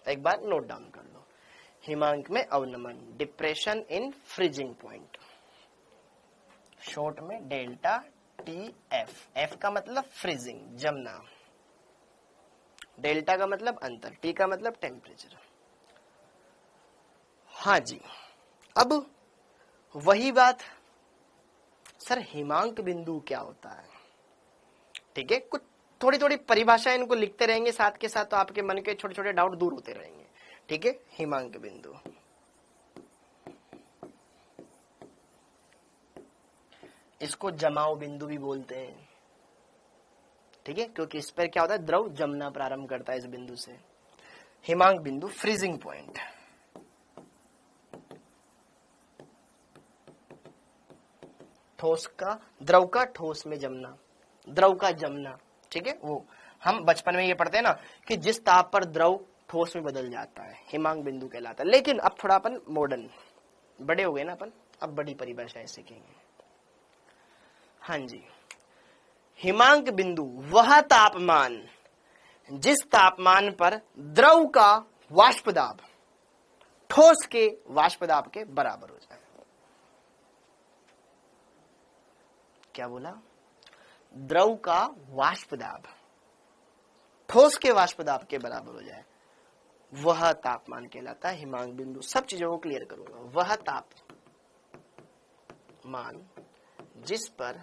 एक बार नोट डाउन कर लो, हिमांक में अवनमन, depression in freezing point, short में डेल्टा टी एफ, एफ का मतलब फ्रीजिंग, जमना, डेल्टा का मतलब अंतर, टी का मतलब टेम्परेचर। हाँ जी, अब वही बात, सर हिमांक बिंदु क्या होता है? ठीक है, कुछ थोड़ी थोड़ी परिभाषा इनको लिखते रहेंगे साथ के साथ, तो आपके मन के छोटे छोटे डाउट दूर होते रहेंगे। ठीक है, हिमांक बिंदु, इसको जमाव बिंदु भी बोलते हैं। ठीक है, क्योंकि इस पर क्या होता है, द्रव जमना प्रारंभ करता है इस बिंदु से। हिमांक बिंदु, फ्रीजिंग पॉइंट, ठोस का, द्रव का ठोस में जमना, द्रव का जमना। ठीक है, वो हम बचपन में ये पढ़ते हैं ना कि जिस ताप पर द्रव ठोस में बदल जाता है, हिमांक बिंदु कहलाता है। लेकिन अब थोड़ा अपन मॉडर्न बड़े हो गए ना अपन, अब बड़ी परिभाषाएं सीखेंगे। हाँ जी, हिमांक बिंदु वह तापमान जिस तापमान पर द्रव का वाष्प दाब ठोस के वाष्प दाब के बराबर हो जाए। क्या बोला? द्रव का वाष्प दाब ठोस के वाष्प दाब के बराबर हो जाए, वह तापमान कहलाता है हिमांक बिंदु। सब चीजों को क्लियर करूंगा। वह तापमान जिस पर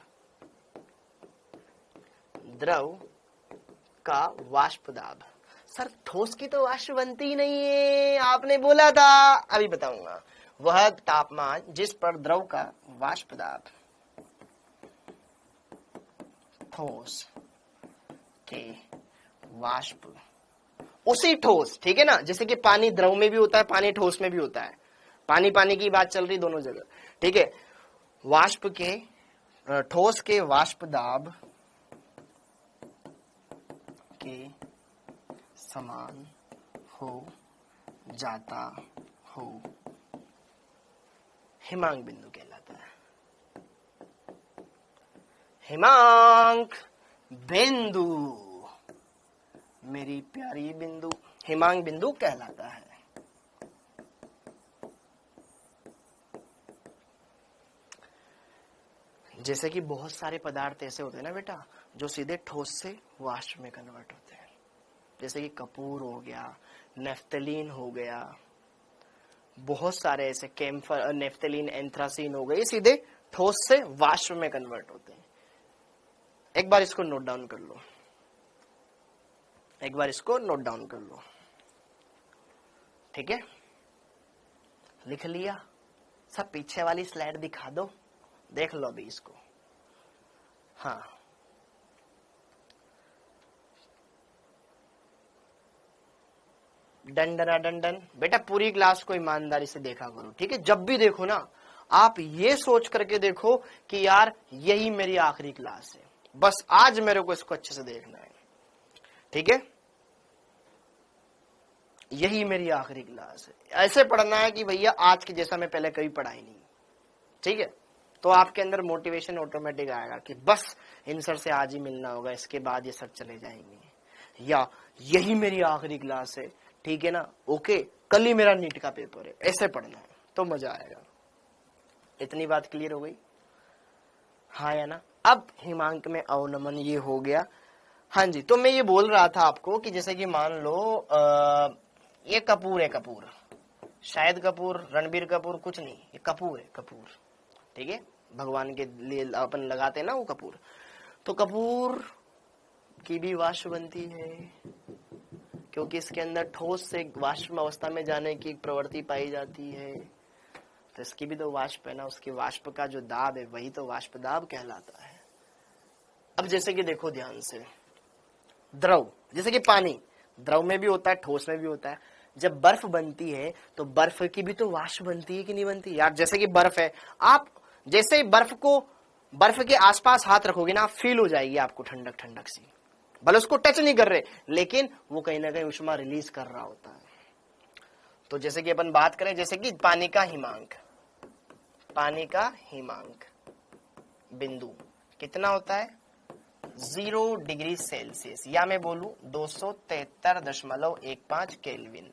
द्रव का वाष्प दाब, सर ठोस की तो वाष्प बनती ही नहीं है, आपने बोला था, अभी बताऊंगा। वह तापमान जिस पर द्रव का वाष्प दाब ठोस के वाष्प, उसी ठोस, ठीक है ना, जैसे कि पानी द्रव में भी होता है, पानी ठोस में भी होता है, पानी पानी की बात चल रही दोनों जगह। ठीक है, वाष्प के ठोस के वाष्प दाब के समान हो जाता हो, हिमांक बिंदु कहलाता है। हिमांक बिंदु, मेरी प्यारी बिंदु, हिमांक बिंदु कहलाता है। जैसे कि बहुत सारे पदार्थ ऐसे होते हैं ना बेटा, जो सीधे ठोस से वाष्प में कन्वर्ट होते हैं, जैसे कि कपूर हो गया, नेफ्थलीन हो गया, बहुत सारे ऐसे कैम्फर, नेफ्थलीन, एंथ्रासीन हो गए, ये सीधे ठोस से वाष्प में कन्वर्ट होते हैं। एक बार इसको नोट डाउन कर लो, एक बार इसको नोट डाउन कर लो। ठीक है, लिख लिया? सब पीछे वाली स्लाइड दिखा दो, देख लो अभी इसको। हाँ, डंडना डंडन बेटा, पूरी क्लास को ईमानदारी से देखा करो। ठीक है, जब भी देखो ना आप ये सोच करके देखो कि यार यही मेरी आखिरी क्लास है, बस आज मेरे को इसको अच्छे से देखना है। ठीक है, यही मेरी आखिरी क्लास है, ऐसे पढ़ना है कि भैया आज के जैसा मैं पहले कभी पढ़ा ही नहीं। ठीक है, तो आपके अंदर मोटिवेशन ऑटोमेटिक आएगा कि बस इन सर से आज ही मिलना होगा, इसके बाद ये सर चले जाएंगे, या यही मेरी आखिरी क्लास है। ठीक है ना, ओके, कल ही मेरा नीट का पेपर है, ऐसे पढ़ना है तो मजा आएगा। इतनी बात क्लियर हो गई? हाँ या ना? अब हिमांक में अवनमन ये हो गया। हाँ जी, तो मैं ये बोल रहा था आपको कि जैसे कि मान लो ये कपूर है, कपूर, शायद कपूर, रणबीर कपूर कुछ नहीं, ये कपूर है, कपूर। ठीक है, भगवान के लिए अपन लगाते हैं ना वो कपूर, तो कपूर की भी वाष्प बनती है, क्योंकि इसके अंदर ठोस से वाष्प अवस्था में जाने की प्रवृत्ति पाई जाती है, तो इसकी भी तो वाष्प है ना, उसके वाष्प का जो दाब है वही तो वाष्प दाब कहलाता है। अब जैसे कि देखो ध्यान से, द्रव, जैसे कि पानी द्रव में भी होता है, ठोस में भी होता है। जब बर्फ बनती है तो बर्फ की भी तो वाष्प बनती है कि नहीं बनती यार? जैसे कि बर्फ है, आप जैसे ही बर्फ के आसपास हाथ रखोगे ना, आप फील हो जाएगी आपको ठंडक ठंडक सी, भले उसको टच नहीं कर रहे, लेकिन वो कहीं ना कहीं ऊष्मा रिलीज कर रहा होता है। तो जैसे कि अपन बात करें, जैसे कि पानी का हिमांक, पानी का हिमांक बिंदु कितना होता है? 0 डिग्री सेल्सियस, या मैं बोलूं 273.15 केल्विन।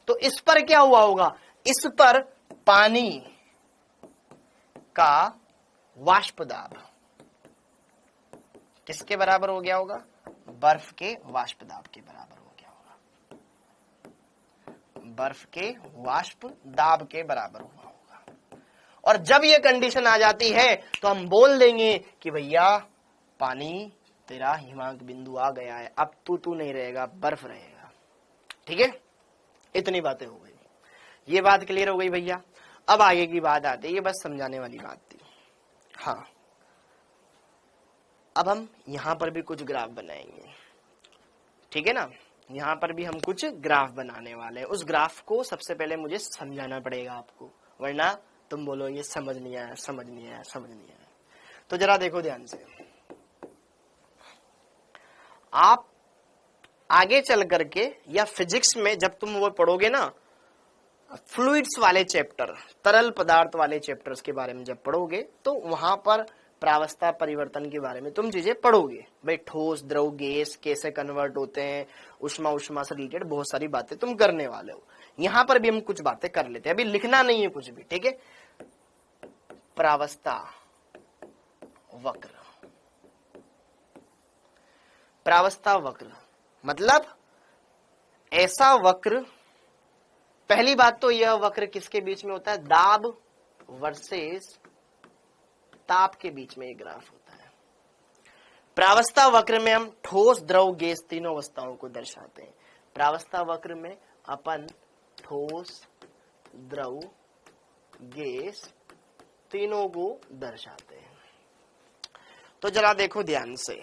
तो इस पर क्या हुआ होगा? इस पर पानी का वाष्प दाब किसके बराबर हो गया होगा? बर्फ के वाष्प दाब के बराबर हो गया बर्फ के वाष्प दाब के बराबर हुआ होगा। और जब ये कंडीशन आ जाती है तो हम बोल देंगे कि भैया पानी तेरा हिमांक बिंदु आ गया है, अब तू नहीं रहेगा, बर्फ रहेगा। ठीक है, इतनी बातें हो गई। ये बात क्लियर हो गई भैया। अब आगे की बात आती है, ये बस समझाने वाली बात थी। हाँ, अब हम यहां पर भी कुछ ग्राफ बनाएंगे। ठीक है ना, यहां पर भी हम कुछ ग्राफ बनाने वाले हैं। उस ग्राफ को सबसे पहले मुझे समझाना पड़ेगा आपको, वरना तुम बोलोगे समझ नहीं आया, समझ नहीं आया, समझ नहीं आया। तो जरा देखो ध्यान से, आप आगे चल करके या फिजिक्स में जब तुम वो पढ़ोगे ना, फ्लूइड्स वाले चैप्टर, तरल पदार्थ वाले चैप्टर्स के बारे में जब पढ़ोगे तो वहां पर प्रावस्था परिवर्तन के बारे में तुम चीजें पढ़ोगे। भाई ठोस, द्रव, गैस कैसे कन्वर्ट होते हैं, उष्मा उष्मा से रिलेटेड बहुत सारी बातें तुम करने वाले हो। यहां पर भी हम कुछ बातें कर लेते हैं, अभी लिखना नहीं है कुछ भी। ठीक है, प्रावस्था वक्र। प्रावस्था वक्र मतलब ऐसा वक्र, पहली बात तो यह वक्र किसके बीच में होता है, दाब वर्सेस ताप के बीच में ये ग्राफ होता है। प्रावस्था वक्र में हम ठोस, द्रव, गैस तीनों अवस्थाओं को दर्शाते हैं। प्रावस्था वक्र में अपन ठोस, द्रव, गैस तीनों को दर्शाते हैं। तो जरा देखो ध्यान से,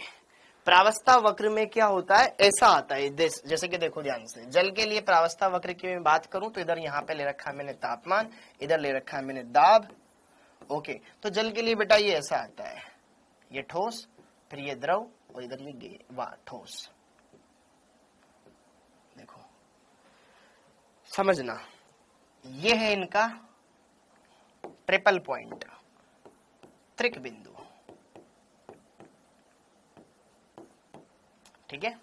प्रावस्था वक्र में क्या होता है, ऐसा आता है जैसे कि देखो ध्यान से, जल के लिए प्रावस्था वक्र की मैं बात करूं तो इधर यहाँ पे ले रखा है मैंने तापमान, इधर ले रखा है मैंने दाब। ओके, तो जल के लिए बेटा ये ऐसा आता है, ये ठोस, फिर ये द्रव और इधर ये ठोस। देखो समझना, ये है इनका ट्रिपल पॉइंट, त्रिक बिंदु। ठीक है,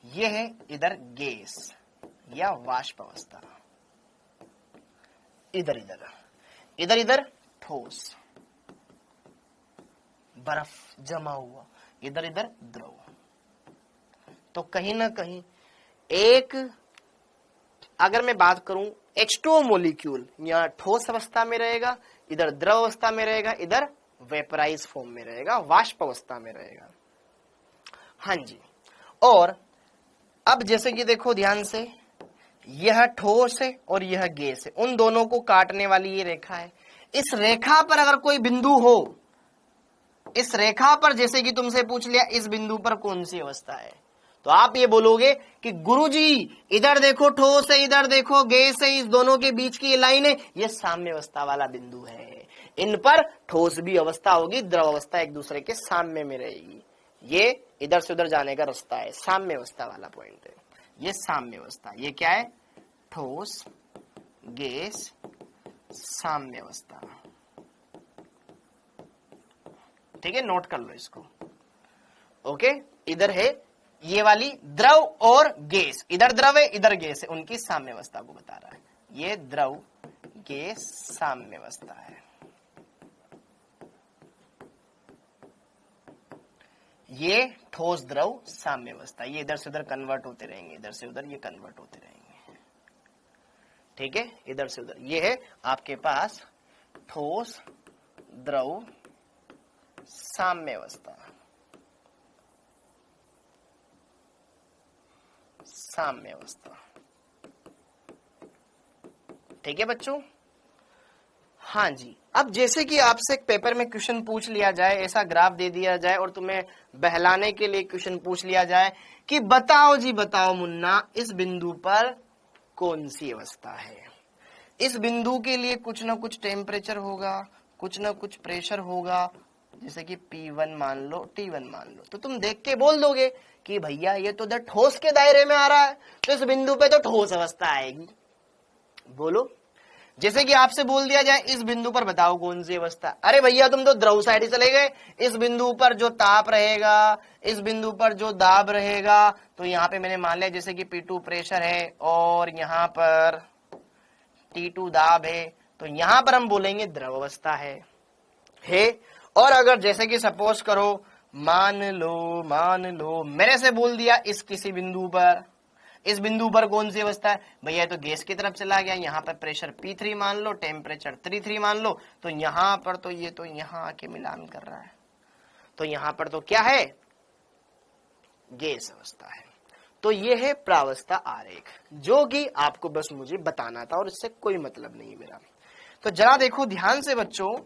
ये है इधर गैस या वाष्प अवस्था, इधर इधर इधर इधर ठोस, बर्फ जमा हुआ, इधर इधर द्रव। तो कहीं ना कहीं एक, अगर मैं बात करूं H2O मॉलिक्यूल यहाँ ठोस अवस्था में रहेगा, इधर द्रव अवस्था में रहेगा, इधर वेपराइज फॉर्म में रहेगा, वाष्प अवस्था में रहेगा। हाँ जी, और अब जैसे कि देखो ध्यान से, यह ठोस है और यह गैस है, उन दोनों को काटने वाली ये रेखा है। इस रेखा पर अगर कोई बिंदु हो, इस रेखा पर जैसे कि तुमसे पूछ लिया इस बिंदु पर कौन सी अवस्था है, तो आप ये बोलोगे कि गुरुजी इधर देखो ठोस है, इधर देखो गैस है, इस दोनों के बीच की ये लाइन है, ये साम्य अवस्था वाला बिंदु है। इन पर ठोस भी अवस्था होगी, द्रव अवस्था एक दूसरे के साम्य में रहेगी। ये इधर से उधर जाने का रास्ता है, साम्य अवस्था वाला पॉइंट है ये, साम्य अवस्था। ये क्या है, ठोस, गैस, साम्य अवस्था। ठीक है, नोट कर लो इसको। ओके, इधर है ये वाली द्रव और गैस, इधर द्रव है इधर गैस है, उनकी साम्य अवस्था को बता रहा है। ये द्रव गैस साम्य अवस्था है। ये ठोस द्रव साम्य अवस्था, ये इधर से उधर कन्वर्ट होते रहेंगे, इधर से उधर ये कन्वर्ट होते रहेंगे। ठीक है, इधर से उधर ये है आपके पास ठोस, द्रव, साम्य अवस्था, साम्य अवस्था। ठीक है बच्चों, हाँ जी। अब जैसे कि आपसे एक पेपर में क्वेश्चन पूछ लिया जाए, ऐसा ग्राफ दे दिया जाए और तुम्हें बहलाने के लिए क्वेश्चन पूछ लिया जाए कि बताओ जी बताओ मुन्ना, इस बिंदु पर कौन सी अवस्था है। इस बिंदु के लिए कुछ ना कुछ टेम्परेचर होगा, कुछ ना कुछ प्रेशर होगा, जैसे कि P1 मान लो, T1 मान लो, तो तुम देख के बोल दोगे कि भैया ये तो इधर ठोस के दायरे में आ रहा है, तो इस बिंदु पे तो ठोस अवस्था आएगी। बोलो, जैसे कि आपसे बोल दिया जाए इस बिंदु पर बताओ कौन सी अवस्था, अरे भैया तुम तो द्रव साइड ही चले गए, इस बिंदु पर जो ताप रहेगा, इस बिंदु पर जो दाब रहेगा, तो यहाँ पे मैंने मान लिया जैसे कि P2 प्रेशर है और यहाँ पर T2 दाब है, तो यहाँ पर हम बोलेंगे द्रव अवस्था है। और अगर जैसे कि सपोज करो मान लो मैंने से बोल दिया इस किसी बिंदु पर, इस बिंदु पर कौन सी अवस्था है भैया, तो गैस की तरफ चला गया, यहाँ पर प्रेशर P3 मान लो, टेम्परेचर 33 मान लो, तो यहाँ पर तो ये तो यहाँ आके मिलान कर रहा है, तो यहाँ पर तो क्या है, गैस अवस्था है। तो ये है प्रावस्था आरेख, जो कि आपको बस मुझे बताना था और इससे कोई मतलब नहीं मेरा। तो जरा देखो ध्यान से बच्चों,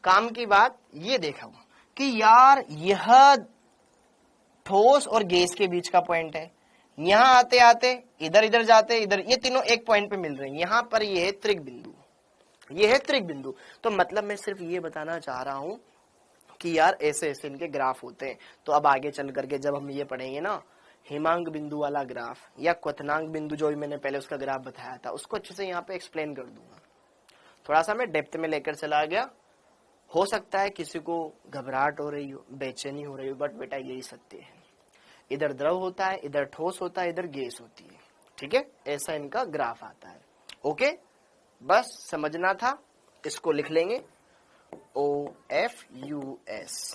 काम की बात ये देखो कि यार यह ठोस और गैस के बीच का पॉइंट है, यहां आते आते इधर इधर जाते इधर, ये तीनों एक पॉइंट पे मिल रहे हैं, यहां पर ये है त्रिक बिंदु, ये है त्रिक बिंदु। तो मतलब मैं सिर्फ ये बताना चाह रहा हूं कि यार ऐसे ऐसे इनके ग्राफ होते हैं। तो अब आगे चल करके जब हम ये पढ़ेंगे ना हिमांक बिंदु वाला ग्राफ या क्वथनांक बिंदु, जो भी मैंने पहले उसका ग्राफ बताया था, उसको अच्छे से यहाँ पे एक्सप्लेन कर दूंगा। थोड़ा सा मैं डेप्थ में लेकर चला गया, हो सकता है किसी को घबराहट हो रही हो, बेचैनी हो रही हो, बट बेटा यही सत्य है, इधर द्रव होता है, इधर ठोस होता है, इधर गैस होती है, ठीक है, ऐसा इनका ग्राफ आता है। ओके, बस समझना था, इसको लिख लेंगे OFUS,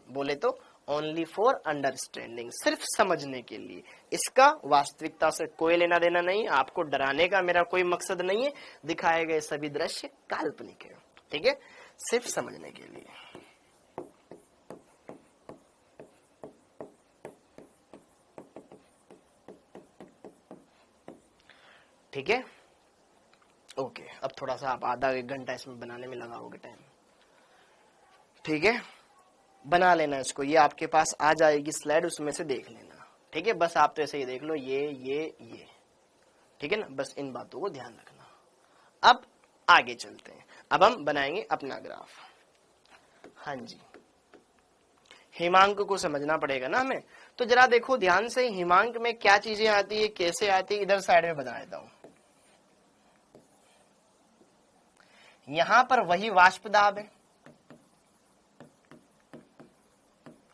बोले तो ओनली फॉर अंडरस्टैंडिंग, सिर्फ समझने के लिए, इसका वास्तविकता से कोई लेना देना नहीं, आपको डराने का मेरा कोई मकसद नहीं है, दिखाए गए सभी दृश्य काल्पनिक है, ठीक है, सिर्फ समझने के लिए। ठीक है, ओके, अब थोड़ा सा आप आधा एक घंटा इसमें बनाने में लगाओगे टाइम, ठीक है, बना लेना इसको, ये आपके पास आ जाएगी स्लाइड, उसमें से देख लेना, ठीक है, बस आप तो ऐसे ही देख लो, ये, ठीक है ना, बस इन बातों को ध्यान रखना। अब आगे चलते हैं, अब हम बनाएंगे अपना ग्राफ। हाँ जी, हिमांक को समझना पड़ेगा ना हमें, तो जरा देखो ध्यान से, हिमांक में क्या चीजें आती है, कैसे आती है, इधर साइड में बता देता हूं। यहां पर वही वाष्प दाब है,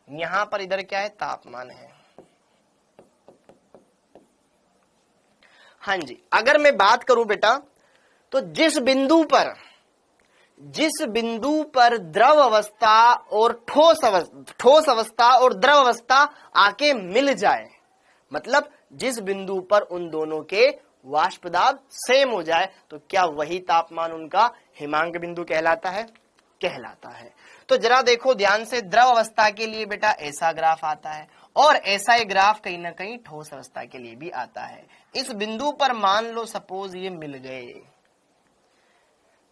यहां पर इधर क्या है, तापमान है। हाँ जी, अगर मैं बात करूं बेटा, तो जिस बिंदु पर द्रव अवस्था और ठोस अवस्था और द्रव अवस्था आके मिल जाए, मतलब जिस बिंदु पर उन दोनों के वाष्प दाब सेम हो जाए, तो क्या वही तापमान उनका हिमांक बिंदु कहलाता है, कहलाता है। तो जरा देखो ध्यान से, द्रव अवस्था के लिए बेटा ऐसा ग्राफ आता है, और ऐसा ही ग्राफ कहीं ना कहीं ठोस अवस्था के लिए भी आता है। इस बिंदु पर मान लो सपोज ये मिल गए,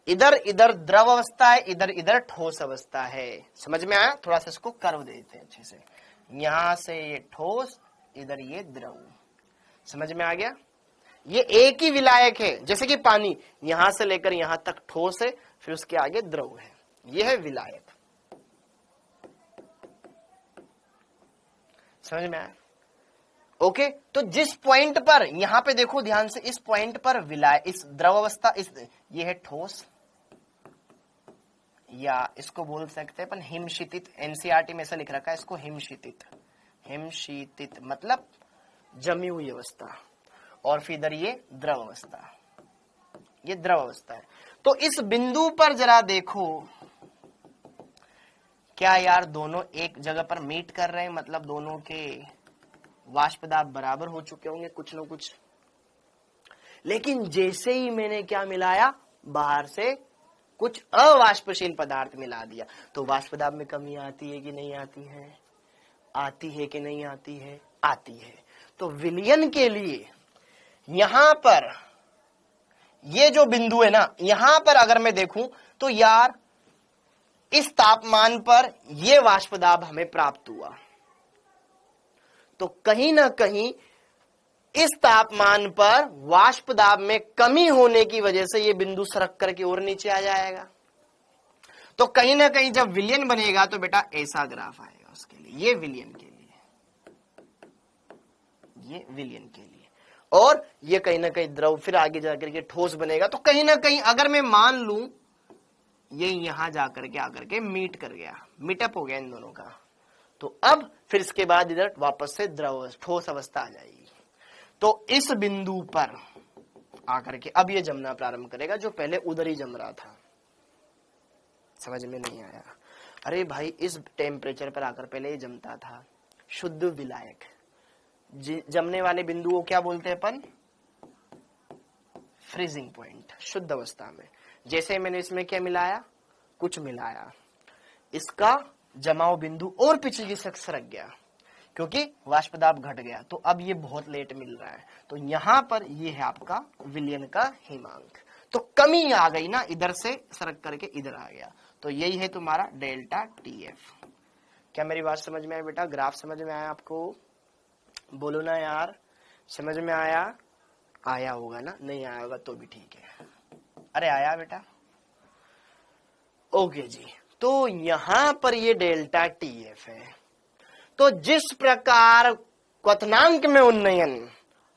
इधर इधर द्रव अवस्था है, इधर इधर ठोस अवस्था है, समझ में आया? थोड़ा सा इसको कर्व देते हैं अच्छे से, यहां से ये ठोस, इधर ये द्रव, समझ में आ गया? ये एक ही विलायक है, जैसे कि पानी यहां से लेकर यहां तक ठोस है, फिर उसके आगे द्रव है, ये है विलायक, समझ में आया? ओके, तो जिस पॉइंट पर, यहां पे देखो ध्यान से, इस पॉइंट पर विलायक, इस द्रव अवस्था, इस ये है ठोस, या इसको बोल सकते हैं अपन हिमशीतित, एनसीईआरटी में ऐसा लिख रखा है इसको हिमशीतित, हिमशीतित मतलब जमी हुई अवस्था, और फिर इधर ये द्रव अवस्था, ये द्रव अवस्था है। तो इस बिंदु पर जरा देखो, क्या यार दोनों एक जगह पर मीट कर रहे हैं, मतलब दोनों के वाष्प दाब बराबर हो चुके होंगे कुछ न कुछ, लेकिन जैसे ही मैंने क्या मिलाया, बाहर से कुछ अवाष्पशील पदार्थ मिला दिया, तो वाष्प दाब में कमी आती है कि नहीं आती है? आती है कि नहीं आती है? आती है। तो विलयन के लिए यहां पर ये जो बिंदु है ना, यहां पर अगर मैं देखूं तो यार इस तापमान पर ये वाष्प दाब हमें प्राप्त हुआ, तो कहीं ना कहीं इस तापमान पर वाष्प दाब में कमी होने की वजह से ये बिंदु सरक करके और नीचे आ जाएगा। तो कहीं ना कहीं जब विलयन बनेगा तो बेटा ऐसा ग्राफ आएगा उसके लिए, ये विलयन के लिए, ये विलयन के लिए, और ये कहीं ना कहीं द्रव, फिर आगे जाकर के ठोस बनेगा। तो कहीं ना कहीं अगर मैं मान लूं ये यहां जाकर के आकर के मीट कर गया, मीटअप हो गया इन दोनों का, तो अब फिर इसके बाद इधर वापस से द्रव ठोस अवस्था आ जाएगी। तो इस बिंदु पर आकर के अब ये जमना प्रारंभ करेगा, जो पहले उधर ही जम रहा था, समझ में नहीं आया? अरे भाई इस टेम्परेचर पर आकर पहले ये जमता था, शुद्ध विलायक। जमने वाले बिंदु को क्या बोलते हैं अपन? फ्रीजिंग पॉइंट, शुद्ध अवस्था में। जैसे मैंने इसमें क्या मिलाया, कुछ मिलाया, इसका जमाव बिंदु और पीछे की तरफ सरक गया क्योंकि वाष्प दाब घट गया, तो अब ये बहुत लेट मिल रहा है। तो यहां पर ये है आपका विलयन का हिमांक, तो कमी आ गई ना, इधर से सरक करके इधर आ गया, तो यही है तुम्हारा डेल्टा टीएफ। क्या मेरी बात समझ में आई बेटा? ग्राफ समझ में आया आपको? बोलो ना यार, समझ में आया? आया होगा ना, नहीं आया होगा तो भी ठीक है। अरे आया बेटा? ओके जी, तो यहां पर ये डेल्टा टीएफ है। तो जिस प्रकार क्वथनांक में उन्नयन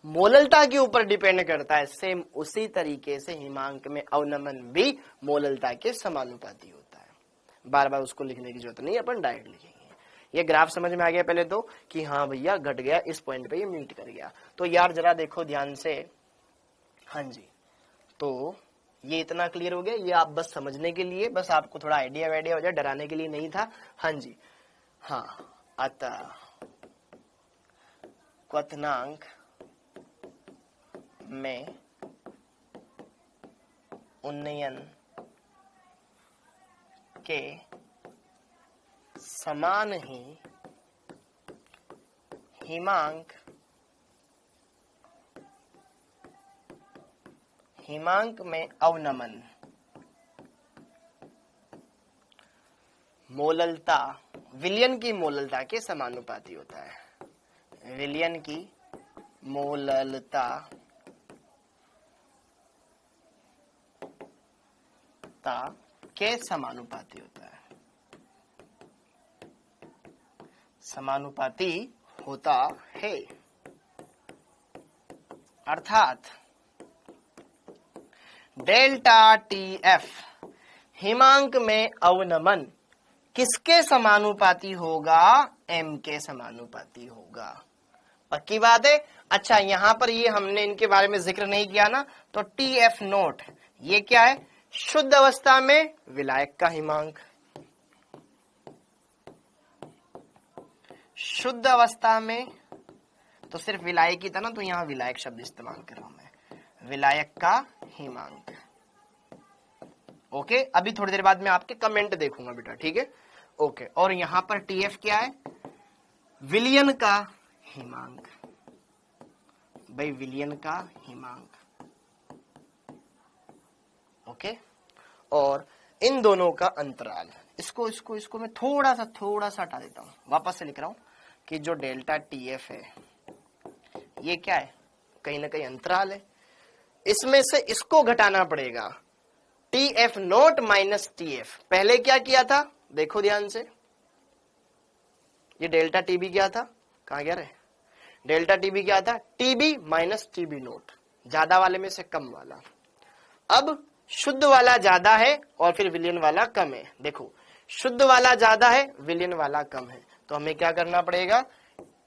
मोललता के ऊपर डिपेंड करता है, सेम उसी तरीके से हिमांक में अवनमन भी मोललता के समानुपाती होता है। बार बार उसको लिखने की जरूरत नहीं, अपन डायरेक्ट लिखेंगे। ये ग्राफ समझ में आ गया पहले तो कि हाँ भैया घट गया, इस पॉइंट पे ये मीट कर गया। तो यार जरा देखो ध्यान से, हाँ जी, तो ये इतना क्लियर हो गया, ये आप बस समझने के लिए, बस आपको थोड़ा आइडिया वाइडिया हो जाए, डराने के लिए नहीं था। हाँ जी, हाँ, अतः क्वथनांक में उन्नयन के समान ही हिमांक में अवनमन मोललता, विलयन की मोललता के समानुपाती होता है। विलयन की मोललता के समानुपाती होता है, समानुपाती होता है। अर्थात डेल्टा टीएफ हिमांक में अवनमन किसके समानुपाती होगा? एम के समानुपाती होगा। पक्की बात है? अच्छा, यहां पर ये हमने इनके बारे में जिक्र नहीं किया ना, तो टीएफ नोट ये क्या है? शुद्ध अवस्था में विलायक का हिमांक, शुद्ध अवस्था में तो सिर्फ विलायक ही था ना, तो यहां विलायक शब्द इस्तेमाल कर रहा हूं मैं, विलायक का हिमांक। ओके, अभी थोड़ी देर बाद मैं आपके कमेंट देखूंगा बेटा, ठीक है? ओके, और यहां पर टीएफ क्या है? विलयन का हिमांक, भाई विलयन का हिमांक। ओके, और इन दोनों का अंतराल, इसको मैं थोड़ा सा हटा देता हूं, वापस से लिख रहा हूं कि जो डेल्टा टीएफ है ये क्या है? कहीं ना कहीं अंतराल है, इसमें से इसको घटाना पड़ेगा, टीएफ नोट माइनस टीएफ। पहले क्या किया था देखो ध्यान से, ये डेल्टा टीबी क्या था? कहां गया रे? डेल्टा टीबी क्या था? टीबी माइनस टीबी नोट, ज्यादा वाले में से कम वाला। अब शुद्ध वाला ज्यादा है और फिर विलयन वाला कम है। देखो, शुद्ध वाला ज्यादा है, विलयन वाला कम है, तो हमें क्या करना पड़ेगा?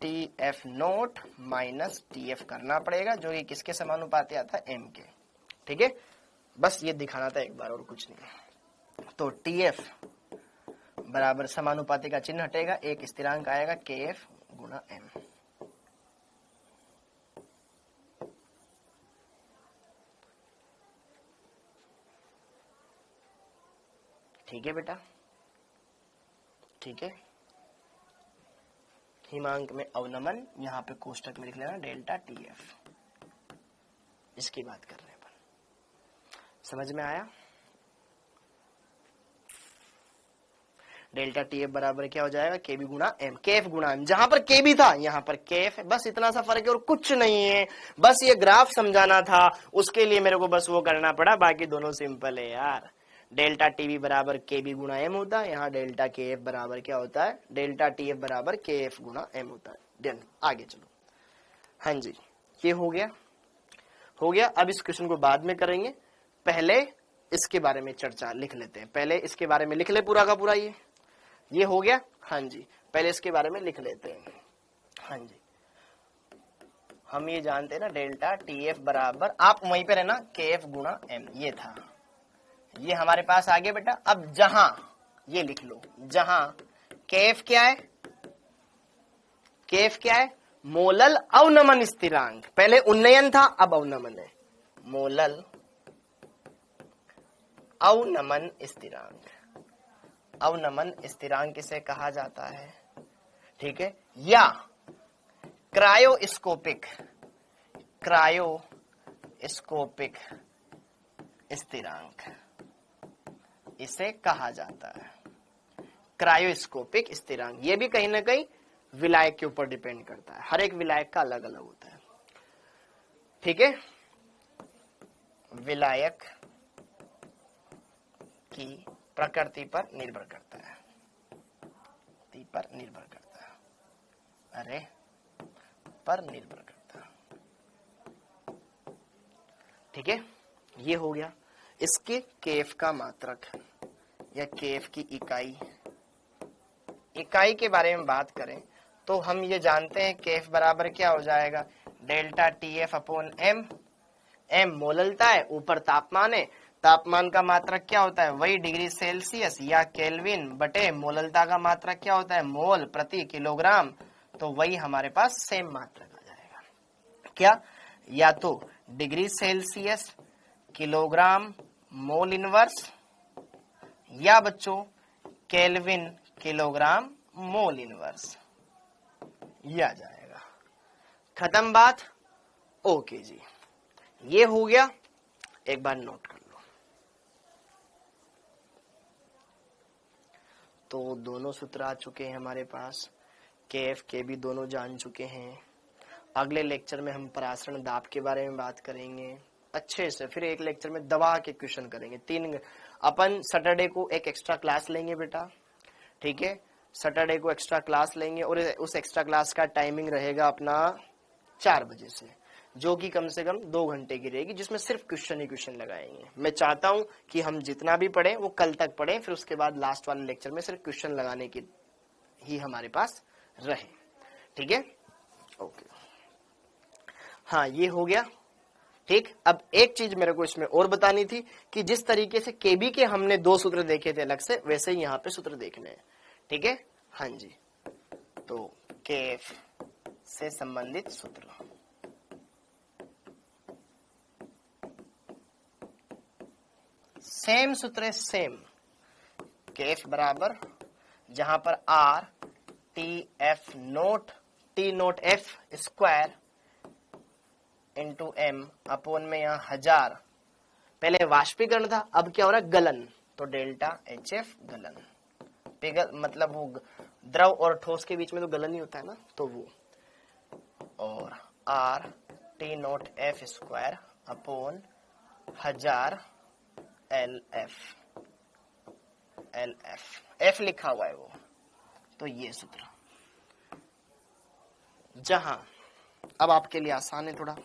टीएफ नोट माइनस टीएफ करना पड़ेगा, जो कि किसके समानुपाती आता है? एम के। ठीक है, बस ये दिखाना था एक बार, और कुछ नहीं। तो टीएफ बराबर समानुपाती का चिन्ह हटेगा, एक स्थिरांक आएगा केएफ गुणा एम। ठीक है बेटा, ठीक है। हिमांक में अवनमन, यहां पे कोष्टक में लिख लेना डेल्टा टीएफ, इसकी बात कर रहे हैं अपन। समझ में आया? डेल्टा टीएफ बराबर क्या हो जाएगा? केबी गुणा एम, केएफ गुणा एम। जहां पर केबी था यहां पर केएफ है, बस इतना सा फर्क है और कुछ नहीं है। बस ये ग्राफ समझाना था, उसके लिए मेरे को बस वो करना पड़ा, बाकी दोनों सिंपल है यार। डेल्टा टीबी बराबर केबी गुणा एम होता है, यहाँ डेल्टा केएफ बराबर क्या होता है? डेल्टा टीएफ बराबर केएफ गुणा एम होता है। डन, आगे चलो। हाँ जी, ये हो गया, हो गया। अब इस क्वेश्चन को बाद में करेंगे, पहले इसके बारे में चर्चा लिख लेते हैं। पहले इसके बारे में लिख ले पूरा का पूरा, ये हो गया। हाँ जी, पहले इसके बारे में लिख लेते हैं। हाँ जी, हम ये जानते हैं ना डेल्टा टीएफ बराबर, आप वहीं पे रहना, केएफ गुणा एम, ये था, ये हमारे पास आ गया बेटा। अब जहां ये लिख लो, जहां केएफ क्या है, केएफ क्या है, मोलल अवनमन स्थिरांक। पहले उन्नयन था, अब अवनमन है। मोलल अवनमन स्थिरांक, अवनमन स्थिरांक इसे कहा जाता है, ठीक है। या क्रायोस्कोपिक, क्रायोस्कोपिक स्थिरांक इसे कहा जाता है, क्रायोस्कोपिक स्थिरांक। ये भी कहीं ना कहीं विलायक के ऊपर डिपेंड करता है, हर एक विलायक का अलग अलग होता है, ठीक है। विलायक की प्रकृति पर निर्भर करता है, पर निर्भर करता है, अरे पर निर्भर करता है, ठीक है। ये हो गया इसके केएफ का मात्रक या केएफ की इकाई। इकाई के बारे में बात करें तो हम ये जानते हैं केएफ बराबर क्या हो जाएगा, delta TF upon M. M मोललता है, ऊपर तापमान है, तापमान का मात्रक क्या होता है, वही डिग्री सेल्सियस या केल्विन बटे मोललता का मात्रक क्या होता है, मोल प्रति किलोग्राम। तो वही हमारे पास सेम मात्रक आ जाएगा, क्या, या तो degree Celsius kilogram mole inverse, या बच्चों केल्विन किलोग्राम मोल इनवर्स, ये आ जाएगा। खत्म बात, ओके जी। ये हो गया, एक बार नोट कर लो। तो दोनों सूत्र आ चुके हैं हमारे पास, केएफ के भी दोनों जान चुके हैं। अगले लेक्चर में हम परासरण दाब के बारे में बात करेंगे अच्छे से, फिर एक लेक्चर में दवा के क्वेश्चन करेंगे। अपन सैटरडे को एक एक्स्ट्रा क्लास लेंगे बेटा, ठीक है। सैटरडे को एक्स्ट्रा क्लास लेंगे और उस एक्स्ट्रा क्लास का टाइमिंग रहेगा अपना 4 बजे से, जो कि कम से कम 2 घंटे की रहेगी, जिसमें सिर्फ क्वेश्चन ही क्वेश्चन लगाएंगे। मैं चाहता हूं कि हम जितना भी पढ़े वो कल तक पढ़े, फिर उसके बाद लास्ट वाले लेक्चर में सिर्फ क्वेश्चन लगाने की ही हमारे पास रहे, ठीक है। ओके, हाँ ये हो गया, ठीक। अब एक चीज मेरे को इसमें और बतानी थी कि जिस तरीके से केबी के हमने 2 सूत्र देखे थे अलग से, वैसे ही यहाँ पे सूत्र देखने हैं, ठीक है। हाँ जी, तो केएफ से संबंधित सूत्र, सेम सूत्र है, सेम। केएफ बराबर जहां पर R T F naught, T naught F square into M upon में यहाँ 1000, पहले वाष्पीकरण था, अब क्या हो रहा है, गलन, तो डेल्टा एच एफ गलन। पिघल मतलब वो द्रव और ठोस के बीच में तो गलन ही होता है ना, तो वो, और are T naught F square upon 1000 L F, L F, F लिखा हुआ है वो, तो ये सूत्र। जहां अब आपके लिए आसान है थोड़ा,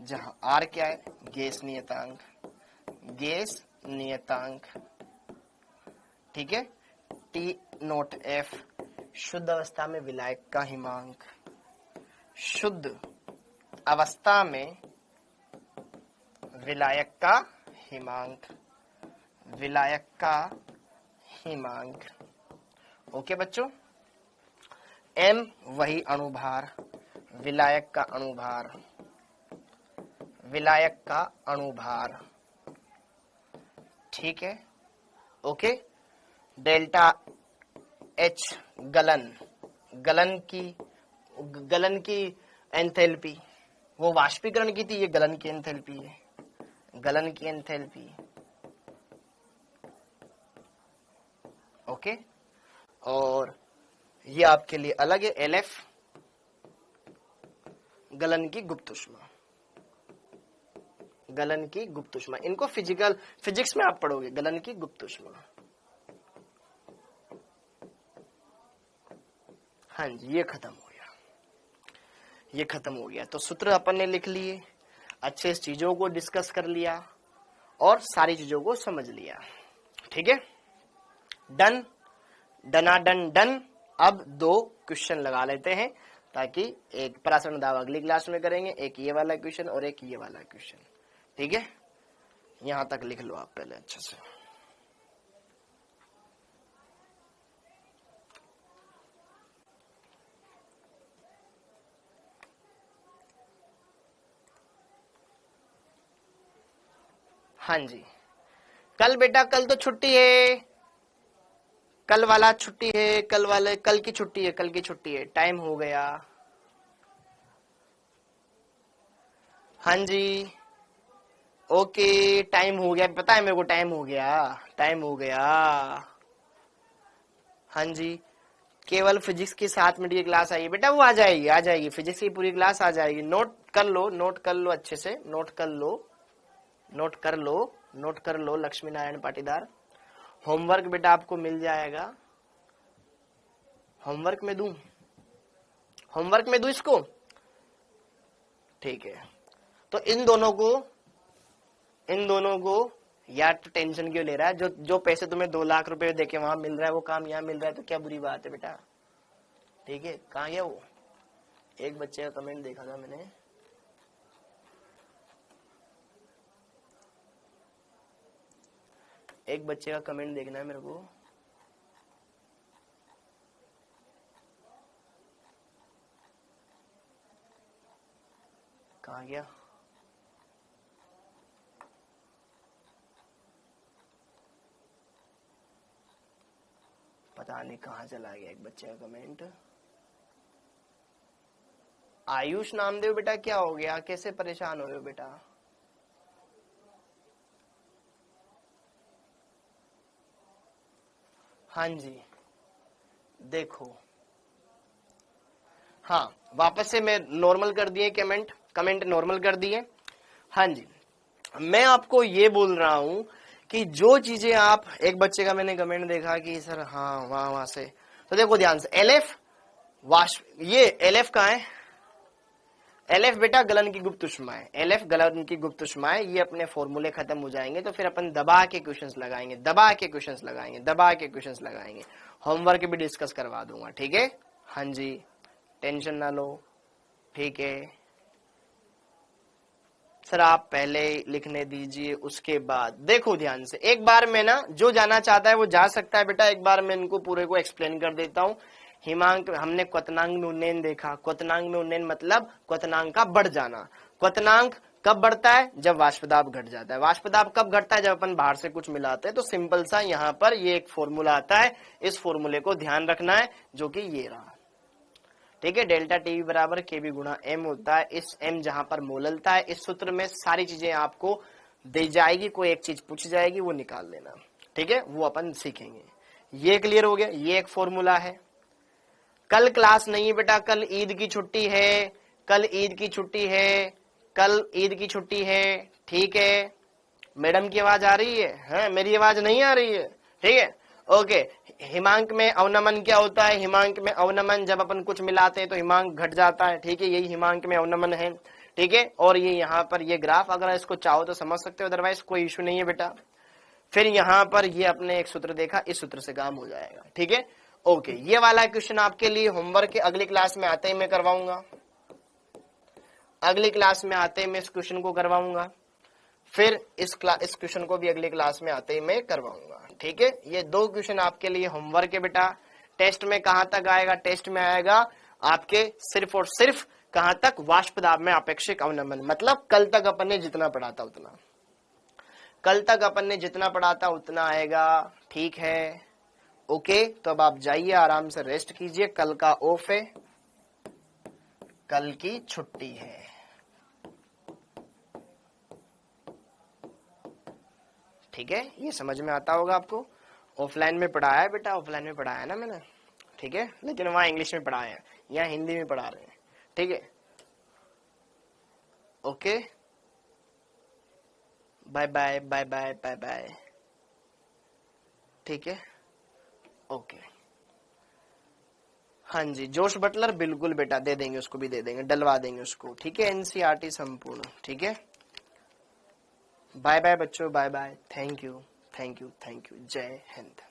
जहां आर क्या है, गैस नियतांक, गैस नियतांक, ठीक है। टी नोट एफ शुद्ध अवस्था में विलायक का हिमांक, शुद्ध अवस्था में विलायक का हिमांक, विलायक का हिमांक, ओके बच्चों। एम वही अणुभार, विलायक का अणुभार, विलायक का अणुभार, ठीक है, ओके। डेल्टा एच गलन, गलन की एंथैल्पी, वो वाष्पीकरण की थी, ये गलन की एंथैल्पी है, गलन की एंथैल्पी, ओके। और ये आपके लिए अलग है, एलएफ गलन की गुप्त ऊष्मा, गलन की गुप्त ऊष्मा, इनको फिजिक्स में आप पढ़ोगे, गलन की गुप्त ऊष्मा। हाँ जी, ये खत्म हो गया, ये खत्म हो गया। तो सूत्र अपन ने लिख लिए, अच्छे चीजों को डिस्कस कर लिया और सारी चीजों को समझ लिया, ठीक है। डन, डनाडन डन। अब 2 क्वेश्चन लगा लेते हैं, ताकि एक परासरण दाब अगली क्लास में करेंगे, एक ये वाला क्वेश्चन और एक ये वाला क्वेश्चन, ठीक है। यहां तक लिख लो आप पहले अच्छे से। हाँ जी, कल बेटा, कल तो छुट्टी है, कल वाला छुट्टी है, कल वाले, कल की छुट्टी है, कल की छुट्टी है, टाइम हो गया। हाँ जी, ओके, टाइम हो गया, पता है मेरे को, टाइम हो गया, टाइम हो गया। हाँ जी, केवल फिजिक्स की 7 मिनट की क्लास आई है बेटा, वो आ जाएगी, आ जाएगी, फिजिक्स की पूरी क्लास आ जाएगी। नोट कर लो, नोट कर लो, अच्छे से नोट कर लो, नोट कर लो, नोट कर लो लक्ष्मी नारायण पाटीदार। होमवर्क बेटा आपको मिल जाएगा। होमवर्क में दूं, होमवर्क में दूं इसको, ठीक है। तो इन दोनों को यार, तो टेंशन क्यों ले रहा है? जो जो पैसे तुम्हें 2 लाख रुपए देके वहां मिल रहा है, वो काम यहाँ मिल रहा है, तो क्या बुरी बात है बेटा? ठीक है, कहाँ गया वो? एक बच्चे का कमेंट देखा था मैंने, एक बच्चे का कमेंट देखना है मेरे को। कहाँ गया? पता नहीं कहाँ चला गया एक बच्चे का कमेंट। आयुष नामदेव बेटा, क्या हो गया? कैसे परेशान हो रहे हो बेटा? हाँ जी, देखो, हाँ, वापस से मैं नॉर्मल कर दिए कमेंट, कमेंट नॉर्मल कर दिए। हाँ जी, मैं आपको ये बोल रहा हूं कि जो चीजें आप, एक बच्चे का मैंने कमेंट देखा कि सर हाँ वहां से, तो देखो ध्यान से, एलएफ वाष्प, ये एलएफ कहाँ है? एलएफ बेटा गलन की गुप्त ऊष्माएं, एलएफ गलन की गुप्त ऊष्माएं, ये अपने फॉर्मूले खत्म हो जाएंगे तो फिर अपन दबा के क्वेश्चंस लगाएंगे, दबा के क्वेश्चंस लगाएंगे, दबा के क्वेश्चंस लगाएंगे। होमवर्क भी डिस्कस करवा दूंगा, ठीक है? हाँ जी, टेंशन ना लो, ठीक है सर, आप पहले लिखने दीजिए, उसके बाद देखो ध्यान से, एक बार में ना, जो जाना चाहता है वो जा सकता है बेटा, एक बार मैं इनको पूरे को एक्सप्लेन कर देता हूँ। हिमांक, हमने क्वथनांक में उन्नयन देखा, क्वथनांक में उन्नयन मतलब क्वथनांक का बढ़ जाना। क्वथनांक कब बढ़ता है? जब वाष्पदाब घट जाता है। वाष्पदाब कब घटता है? जब अपन बाहर से कुछ मिलाते हैं। तो सिंपल सा यहाँ पर ये एक फॉर्मूला आता है, इस फॉर्मूले को ध्यान रखना है, जो कि ये रहा, ठीक है? डेल्टा टी बराबर के बी गुणा एम होता है। इस एम जहां पर मोललता है, इस सूत्र में सारी चीजें आपको दी जाएगी, कोई एक चीज पूछ जाएगी, वो निकाल लेना, ठीक है? वो अपन सीखेंगे। ये क्लियर हो गया, ये एक फॉर्मूला है। कल क्लास नहीं है बेटा, कल ईद की छुट्टी है, कल ईद की छुट्टी है, कल ईद की छुट्टी है, ठीक है? मैडम की आवाज आ रही है? मेरी आवाज नहीं आ रही है? ठीक है, ओके। हिमांक में अवनमन क्या होता है? हिमांक में अवनमन, जब अपन कुछ मिलाते हैं तो हिमांक घट जाता है, ठीक है? यही हिमांक में अवनमन है, ठीक है? और ये यहाँ पर ये ग्राफ, अगर इसको चाहो तो समझ सकते हो, अदरवाइज कोई इश्यू नहीं है बेटा। फिर यहाँ पर ये अपने एक सूत्र देखा, इस सूत्र से काम हो जाएगा, ठीक है? ओके, ये वाला क्वेश्चन आपके लिए होमवर्क के अगली क्लास में आते ही मैं करवाऊंगा, अगली क्लास में आते ही मैं इस क्वेश्चन को करवाऊंगा, फिर इस क्वेश्चन को भी अगली क्लास में आते ही मैं करवाऊंगा, ठीक है? ये 2 क्वेश्चन आपके लिए होमवर्क है बेटा। टेस्ट में कहां तक आएगा? टेस्ट में आएगा आपके सिर्फ और सिर्फ कहां तक? वाष्पदाब में आपेक्षिक अवनमन, मतलब कल तक अपन ने जितना पढ़ा था उतना, कल तक अपन ने जितना पढ़ा था उतना आएगा, ठीक है? ओके, तो अब आप जाइए, आराम से रेस्ट कीजिए, कल का ऑफ है, कल की छुट्टी है, ठीक है? ये समझ में आता होगा आपको। ऑफलाइन में पढ़ाया है बेटा, ऑफलाइन में पढ़ाया है ना मैंने, ठीक है? लेकिन वहां इंग्लिश में पढ़ाया है, यहाँ हिंदी में पढ़ा रहे हैं, ठीक है? Okay, bye bye bye bye bye bye, ठीक है? ओके, हाँ जी, जोश बटलर बिल्कुल बेटा, दे देंगे उसको भी, दे देंगे, डलवा देंगे उसको, ठीक है? एनसीईआरटी संपूर्ण, ठीक है? बाय बाय बच्चों, bye bye, thank you, thank you, thank you, जय हिंद।